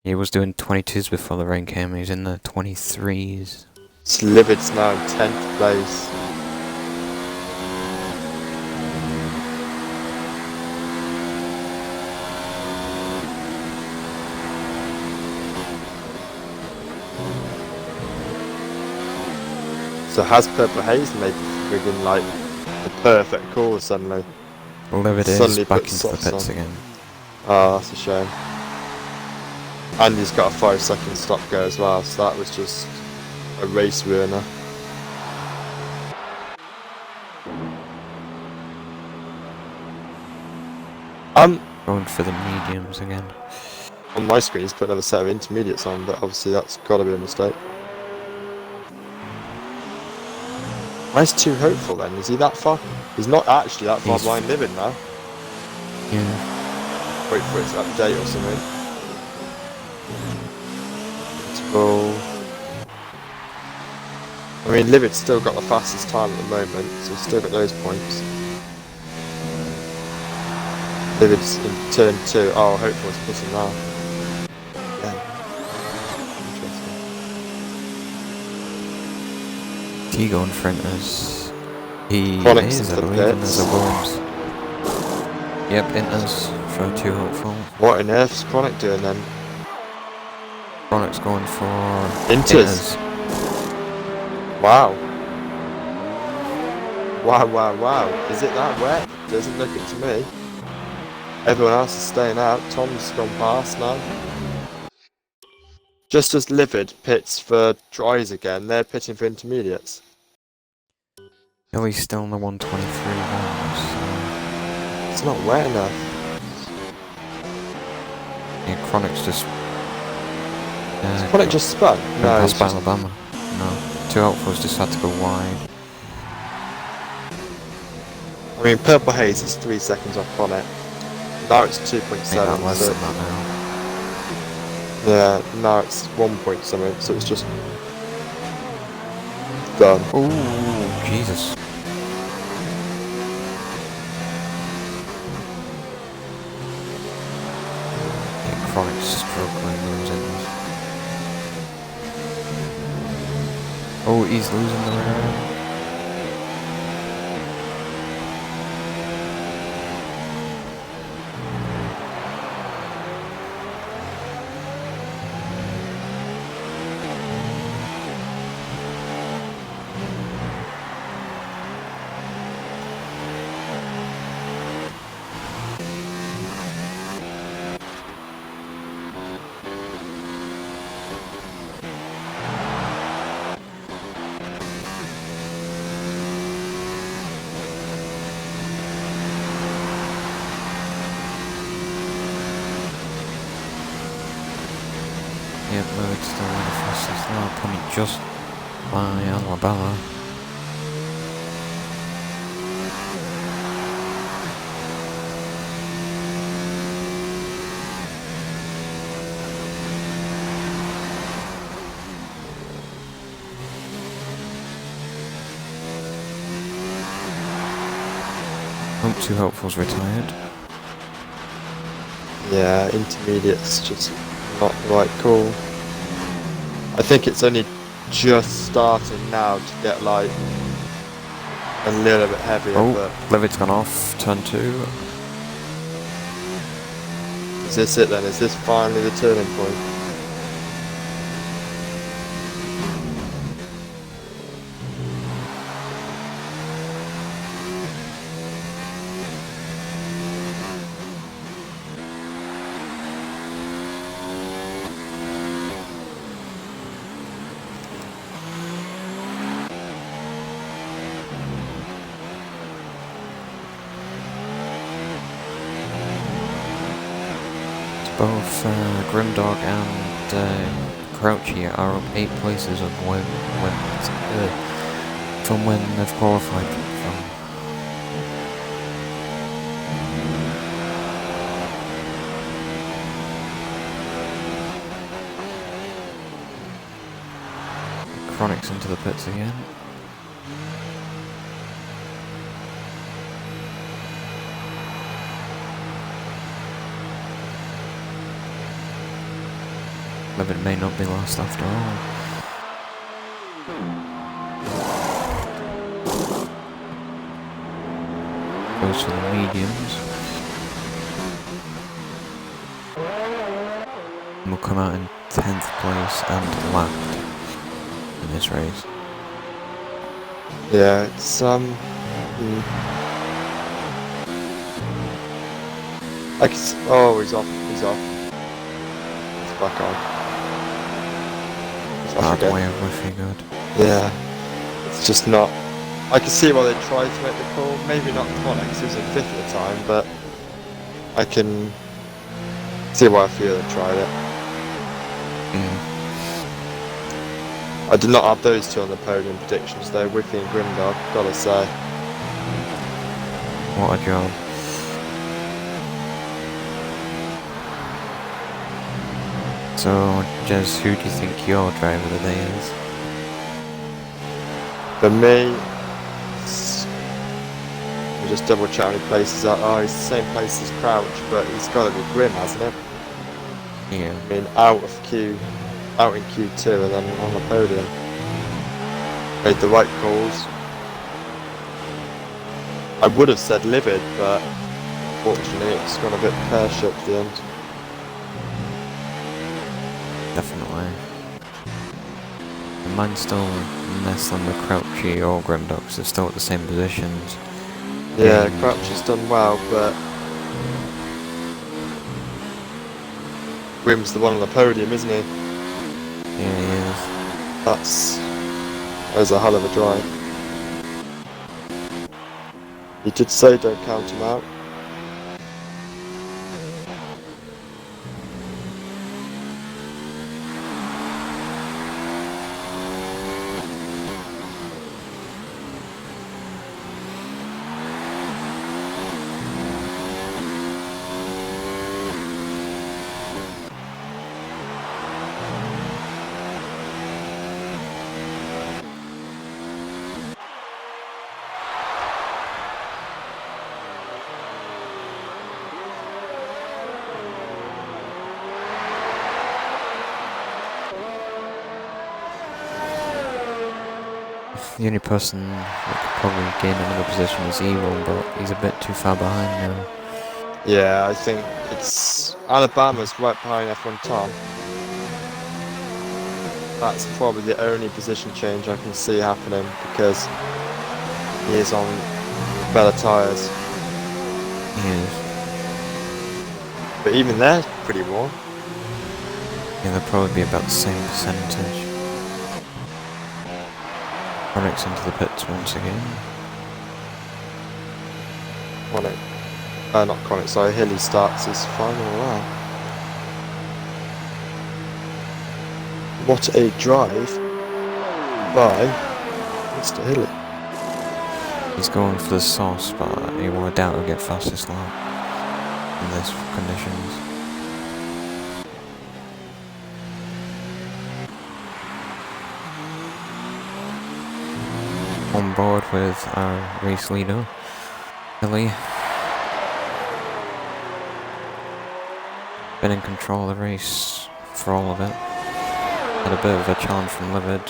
Speaker 1: He was doing 22s before the rain came, he was in the 23s.
Speaker 4: So Livid's now in 10th place. So has Purple Haze made the friggin' like the perfect call suddenly?
Speaker 1: Livid is
Speaker 4: Suddenly
Speaker 1: back
Speaker 4: put
Speaker 1: into the
Speaker 4: softs
Speaker 1: pits
Speaker 4: on.
Speaker 1: again.
Speaker 4: Oh, that's a shame. And he's got a 5-second stop go as well, so that was just a race ruiner.
Speaker 1: Going for the mediums again.
Speaker 4: On my screen he's put another set of intermediates on, but obviously that's got to be a mistake. Why is too hopeful then? Is he that far? He's not actually that far
Speaker 1: He's-
Speaker 4: behind Livid now.
Speaker 1: Yeah.
Speaker 4: Wait for it to update or something. Control. I mean, Livid's still got the fastest time at the moment, so he's still got those points. Livid's in turn 2. Oh, hopefully it's pushing now. Yeah.
Speaker 1: he going for Inters? He
Speaker 4: Chronic's
Speaker 1: is, I
Speaker 4: into the
Speaker 1: believe, and there's a
Speaker 4: pits.
Speaker 1: Williams. Yep, Inters for 2 hopeful.
Speaker 4: What on earth's Chronic doing then?
Speaker 1: Chronic's going for
Speaker 4: Inters. Wow. Wow. Is it that wet? Doesn't look it to me. Everyone else is staying out. Tom's gone past now. Just as Livid pits for dries again, they're pitting for intermediates.
Speaker 1: Oh, he's still in the 123 rounds.
Speaker 4: It's not wet enough.
Speaker 1: Yeah, Chronic's just...
Speaker 4: Chronic just spun? No,
Speaker 1: past
Speaker 4: it's
Speaker 1: by
Speaker 4: just...
Speaker 1: Alabama. No. 2 hopefuls just had to go wide.
Speaker 4: I mean, Purple Haze is 3 seconds off Chronic. Now it's 2.7.
Speaker 1: I think that less
Speaker 4: So
Speaker 1: than that now.
Speaker 4: yeah, now it's 1 point something, so it's just done.
Speaker 1: Ooh, Jesus. Yeah, Chronic's struggling losing. Oh, he's losing the round. Yep, Lloyd's still in the fastest lap, coming just by Alabama. Oh, 2 hopefuls retired.
Speaker 4: Yeah, intermediate's just not the right call. I think it's only just starting now to get like a little bit heavier,
Speaker 1: Oh, Levitt's gone off, turn 2.
Speaker 4: but is this it then? Is this finally the turning point?
Speaker 1: Both Grimdog and Crouchy are up 8 places of from when they've qualified from. Chronic's into the pits again. Levitt may not be last after all. Goes for the mediums. And will come out in 10th place and lapped in this race.
Speaker 4: Yeah, it's I can oh, he's off. He's back on. He's off
Speaker 1: Bad
Speaker 4: again.
Speaker 1: way of whiffy good.
Speaker 4: Yeah, it's just not. I can see why they tried to make the call. Maybe not Chronic, 'cause he was in 5th at the time, but I can see why I feel they tried it. I did not have those two on the podium predictions though, Whiffy and Grimdog, gotta say.
Speaker 1: What a job. So, Jez, who do you think your driver of the day is?
Speaker 4: For me, we'll just double check how many places are. Oh, he's the same place as Crouch, but he's got to be Grim, hasn't he?
Speaker 1: Yeah.
Speaker 4: I mean, out in Q2 and then on the podium. made the right calls. I would have said livid, but fortunately it's gone a bit pear-shaped at the end.
Speaker 1: Definitely. Mine's still less than the Crouchy or Grimdox, they're still at the same positions.
Speaker 4: Yeah,
Speaker 1: And
Speaker 4: Crouch has done well, but Grim's the one on the podium, isn't he?
Speaker 1: yeah, he is.
Speaker 4: That was a hell of a drive. He did say don't count him out.
Speaker 1: The only person that could probably gain another position is Evil, but he's a bit too far behind now.
Speaker 4: Yeah, I think it's Alabama's right behind F1 Tom. That's probably the only position change I can see happening because he is on better tyres.
Speaker 1: He is.
Speaker 4: But even they're pretty warm.
Speaker 1: Yeah, they'll probably be about the same percentage. Onyx into the pits once again.
Speaker 4: Conic. Not Conic, sorry, Hilly starts his final lap. What a drive by Mr. Hilly.
Speaker 1: He's going for the sauce, but he will doubt he'll get fastest lap in these conditions. On board with our race leader, Hilly. Been in control of the race for all of it. Had a bit of a challenge from Livid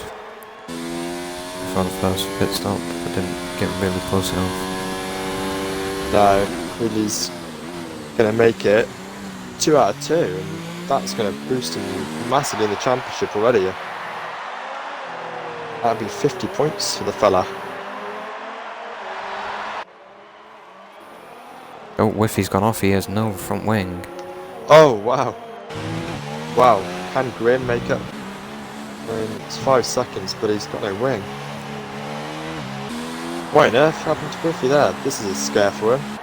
Speaker 1: for the first pit stop, but didn't get really close enough.
Speaker 4: No, Hilly's going to make it 2 out of 2, and that's going to boost him massively in the championship already. That'd be 50 points for the fella.
Speaker 1: Oh, Whiffy's gone off, he has no front wing.
Speaker 4: Oh, wow. Wow, can Grim make up? I mean, it's 5 seconds, but he's got no wing. What on earth happened to Griffey there? This is a scare for him.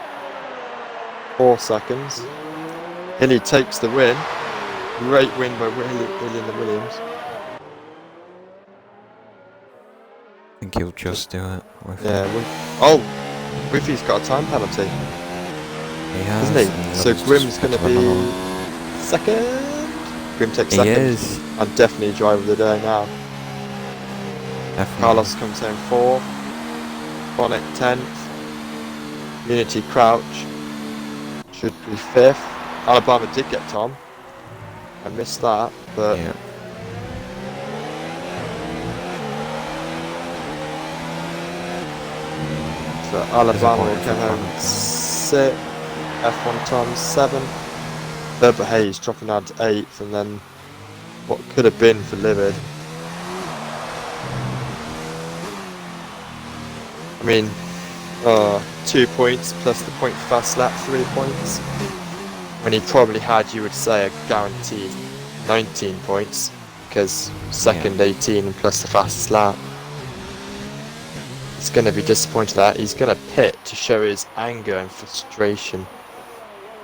Speaker 4: 4 seconds. Hilly takes the win. Great win by William Williams.
Speaker 1: I think he'll just do it.
Speaker 4: Yeah, Griffey's got a time penalty,
Speaker 1: He has.
Speaker 4: isn't he?
Speaker 1: and
Speaker 4: So
Speaker 1: Livid's
Speaker 4: Grim's
Speaker 1: just
Speaker 4: going to
Speaker 1: picked up another one.
Speaker 4: be second. Grim takes
Speaker 1: He
Speaker 4: second.
Speaker 1: is.
Speaker 4: And definitely driver of the day now.
Speaker 1: Definitely.
Speaker 4: Carlos comes home 4th. Bonnet 10th. Unity Crouch should be 5th. Alabama did get Tom. I missed that, but
Speaker 1: Yeah.
Speaker 4: so Alabama will
Speaker 1: Disappointing
Speaker 4: come
Speaker 1: for
Speaker 4: home
Speaker 1: Bonnet.
Speaker 4: 6th. F1 Tom 7th. Herbert Hayes dropping down to 8th, and then what could have been for Livid. I mean, 2 points plus the point fast lap, 3 points. When he probably had, you would say, a guaranteed 19 points, because second 18 plus the fastest lap. He's going to be disappointed that he's going to pit to show his anger and frustration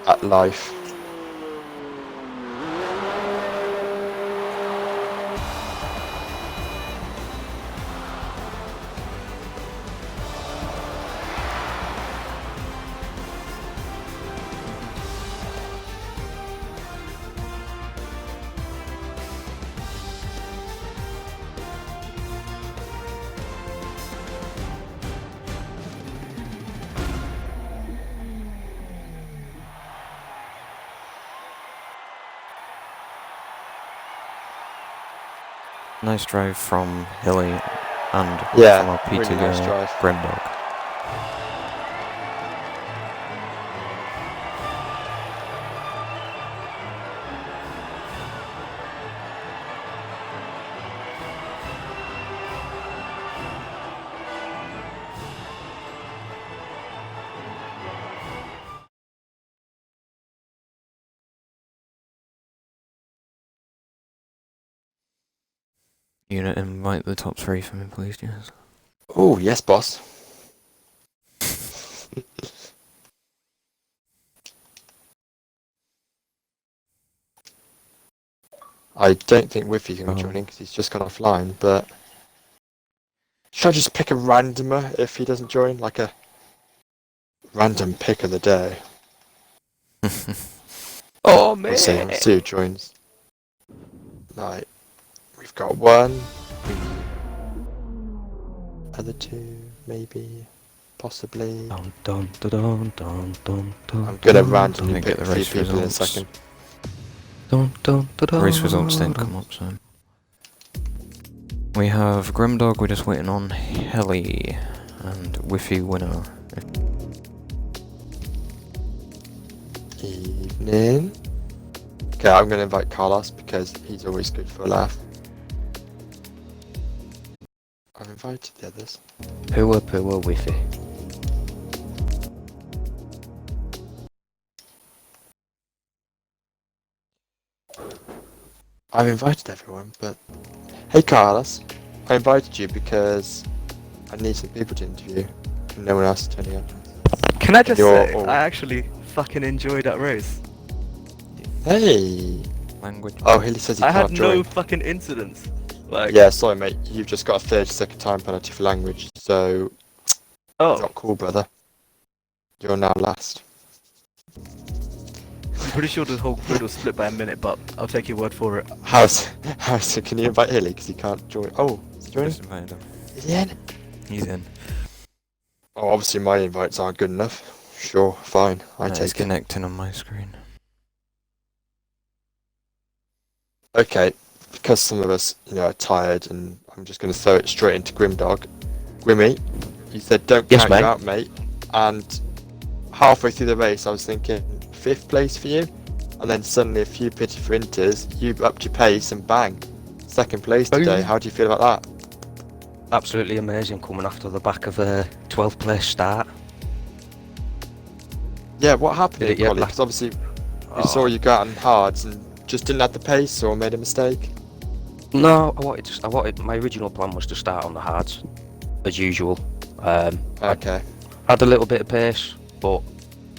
Speaker 4: at life.
Speaker 1: Nice drive from Hilly And
Speaker 4: Yeah,
Speaker 1: from our P2
Speaker 4: really nice drive.
Speaker 1: Grimdog. Unit, invite the top 3 for me, please, yes.
Speaker 4: Oh, yes, boss. I don't think Whiffy's going to be joining because he's just gone offline, but... Should I just pick a randomer if he doesn't join? Like a random pick of the day.
Speaker 3: Oh,
Speaker 4: We'll see who joins. Right, we've got 1, 3, other 2, maybe, possibly.
Speaker 1: Dun, dun, dun, dun, dun, dun,
Speaker 4: I'm gonna
Speaker 1: dun.
Speaker 4: randomly
Speaker 1: Let me
Speaker 4: pick
Speaker 1: get
Speaker 4: a
Speaker 1: the
Speaker 4: few
Speaker 1: race
Speaker 4: people in a
Speaker 1: results.
Speaker 4: second.
Speaker 1: Dun, dun, dun, dun, race results didn't come up, so... We have Grimdog, we're just waiting on Heli, and Whiffy winner.
Speaker 4: Evening. Okay, I'm gonna invite Carlos because he's always good for a laugh. I've invited the others.
Speaker 5: Poor Whiffy.
Speaker 4: I've invited everyone, but... Hey Carlos, I invited you because I need some people to interview, and no one else is turning up.
Speaker 5: Can I just
Speaker 4: You're
Speaker 5: say,
Speaker 4: all-
Speaker 5: I actually fucking enjoyed that race.
Speaker 4: Hey!
Speaker 1: Language.
Speaker 4: Oh, Hilly says he
Speaker 5: I
Speaker 4: can't
Speaker 5: had
Speaker 4: join.
Speaker 5: no fucking incidents. Like,
Speaker 4: Yeah, sorry mate, you've just got a 30-second time penalty for language, so...
Speaker 5: oh,
Speaker 4: Not cool, brother. You're now last.
Speaker 5: I'm pretty sure the whole grid was split by a minute, but I'll take your word for it.
Speaker 4: How's it? Can you invite Hilly because he can't join? Oh, is he joining?
Speaker 1: Just invited him.
Speaker 4: Is he in?
Speaker 1: He's in.
Speaker 4: Oh, obviously my invites aren't good enough. Sure, fine, I
Speaker 1: He's
Speaker 4: take it.
Speaker 1: connecting on my screen.
Speaker 4: Okay, because some of us, are tired, and I'm just going to throw it straight into Grimdog. Grimmy, you said don't
Speaker 5: Yes,
Speaker 4: count
Speaker 5: mate.
Speaker 4: you out, mate. And halfway through the race, I was thinking 5th place for you, and then suddenly a few pity for Inters, you upped your pace and bang, 2nd place today.
Speaker 5: Boom.
Speaker 4: How do you feel about that?
Speaker 5: Absolutely amazing coming after the back of a 12th place start.
Speaker 4: Yeah, what happened
Speaker 5: Did
Speaker 4: in
Speaker 5: it yet,
Speaker 4: quali?
Speaker 5: lad?
Speaker 4: Because obviously we saw you go out on hards and just didn't have the pace or made a mistake.
Speaker 5: No, I wanted. My original plan was to start on the hards, as usual.
Speaker 4: Okay.
Speaker 5: Had a little bit of pace, but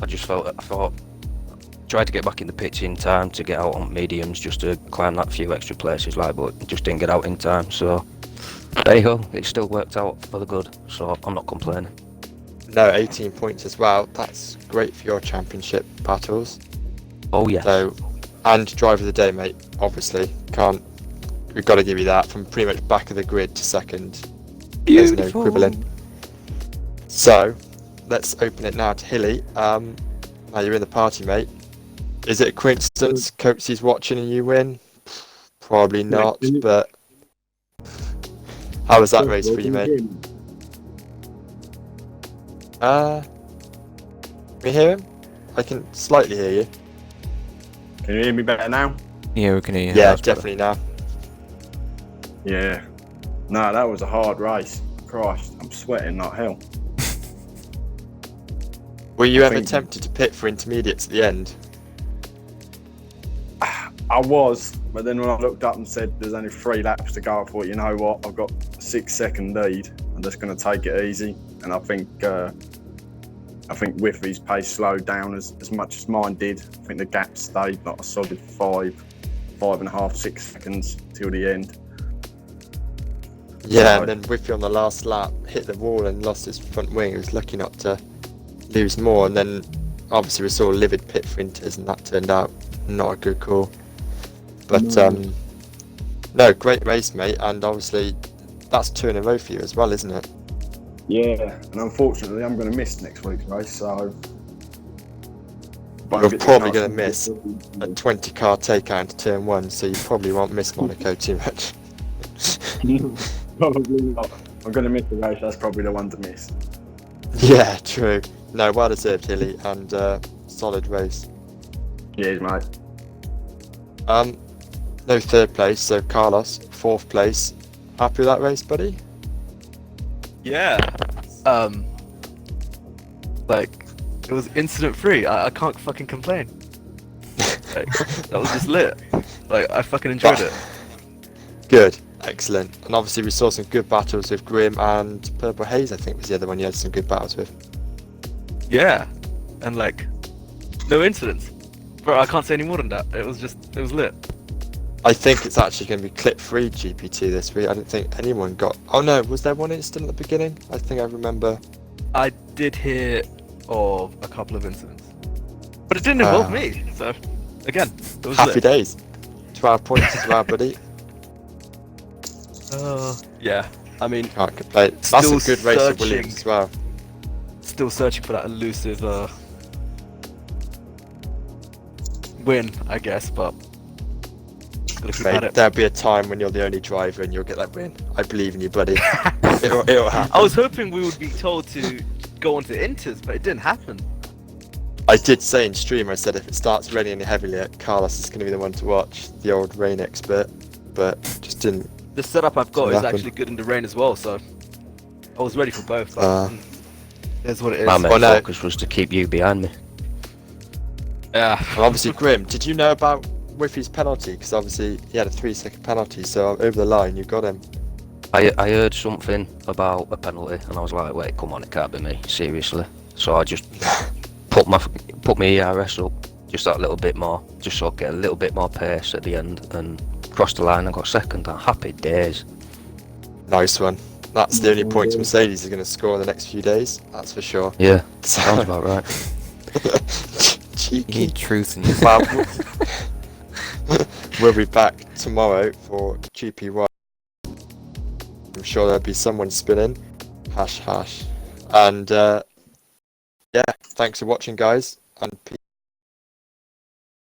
Speaker 5: I thought, tried to get back in the pitch in time to get out on mediums, just to climb that few extra places, but just didn't get out in time. So there you go. It still worked out for the good, so I'm not complaining.
Speaker 4: No, 18 points as well. That's great for your championship battles.
Speaker 5: Oh yeah.
Speaker 4: So, and driver of the day, mate. Obviously, we've got to give you that from pretty much back of the grid to 2nd. There's no equivalent. So, let's open it now to Hilly. Now you're in the party, mate. Is it a coincidence Coates's watching and you win? Probably not, but how was that race for you, mate? Can you hear him? I can slightly hear you.
Speaker 6: Can you hear me better now?
Speaker 1: Yeah, we can hear you.
Speaker 4: Yeah,
Speaker 1: That's better.
Speaker 4: definitely now.
Speaker 6: Yeah. No, that was a hard race. Christ, I'm sweating like hell.
Speaker 4: Were you
Speaker 6: I
Speaker 4: ever
Speaker 6: think-
Speaker 4: tempted to pit for intermediates at the end?
Speaker 6: I was, but then when I looked up and said there's only 3 laps to go, I thought, you know what, I've got a 6-second lead. I'm just going to take it easy. And I think Whiffy's pace slowed down as much as mine did. I think the gap stayed like a solid 5.5, 6 seconds till the end.
Speaker 4: Yeah,
Speaker 6: So-
Speaker 4: and then Whiffy on the last lap hit the wall and lost his front wing. He was lucky not to lose more. And then obviously we saw a livid pit for Inters, and that turned out not a good call. But no, great race, mate. And obviously that's 2 in a row for you as well, isn't it?
Speaker 6: Yeah, and unfortunately I'm going to miss next week's race, so...
Speaker 4: You're probably going to miss a 20-car takeout into turn 1, so you probably won't miss Monaco too much.
Speaker 6: Probably not. I'm going to miss the race. That's probably the one to miss.
Speaker 4: Yeah, true. No, well deserved, Hilly, and solid race.
Speaker 6: Cheers, mate.
Speaker 4: No third place, so Carlos, fourth place. Happy with that race, buddy?
Speaker 7: Yeah. Like, it was incident free. I can't fucking complain. Like, that was just lit. Like, I fucking enjoyed it.
Speaker 4: Good, excellent. And obviously we saw some good battles with Grim and Purple Haze, I think was the other one you had some good battles with.
Speaker 7: Yeah. And like, no incidents. Bro, I can't say any more than that. It was lit.
Speaker 4: I think it's actually going to be clip-free GP2 this week. I don't think anyone got... Oh no, was there one incident at the beginning? I think I remember.
Speaker 7: I did hear of a couple of incidents. But it didn't involve me, so again, it was
Speaker 4: Happy
Speaker 7: lit.
Speaker 4: days. 12 points as well, buddy.
Speaker 7: Yeah, I mean,
Speaker 4: Can't complain. That's
Speaker 7: Still
Speaker 4: a good race of
Speaker 7: searching.
Speaker 4: Williams as well.
Speaker 7: still searching for that elusive win, I guess, but gotta keep at
Speaker 4: Mate,
Speaker 7: it.
Speaker 4: there'll be a time when you're the only driver and you'll get that win. I believe in you, buddy. it'll happen.
Speaker 7: I was hoping we would be told to go on to Inters, but it didn't happen.
Speaker 4: I did say in stream, I said if it starts raining heavily, Carlos is going to be the one to watch, the old rain expert, but just didn't.
Speaker 7: The setup I've got
Speaker 4: Didn't
Speaker 7: is
Speaker 4: happen.
Speaker 7: actually good in the rain as well, so I was ready for both. Here's what it is.
Speaker 5: My main
Speaker 4: Oh, no.
Speaker 5: focus was to keep you behind me.
Speaker 7: Yeah.
Speaker 4: And obviously, Grim, did you know about Whiffy's penalty? Because obviously he had a 3-second penalty, so over the line you got him.
Speaker 5: I heard something about a penalty, and I was like, wait, come on, it can't be me, seriously. So I just put my ERS up just that little bit more, just so I get a little bit more pace at the end, and crossed the line and got second. Happy days.
Speaker 4: Nice one. That's the only points Mercedes are going to score in the next few days, that's for sure.
Speaker 5: Yeah, sounds about right.
Speaker 1: You
Speaker 4: Cheeky.
Speaker 1: need truth in your
Speaker 4: Well, we'll be back tomorrow for GP1. I'm sure there'll be someone spinning. Hash hash. And yeah, thanks for watching, guys, and peace.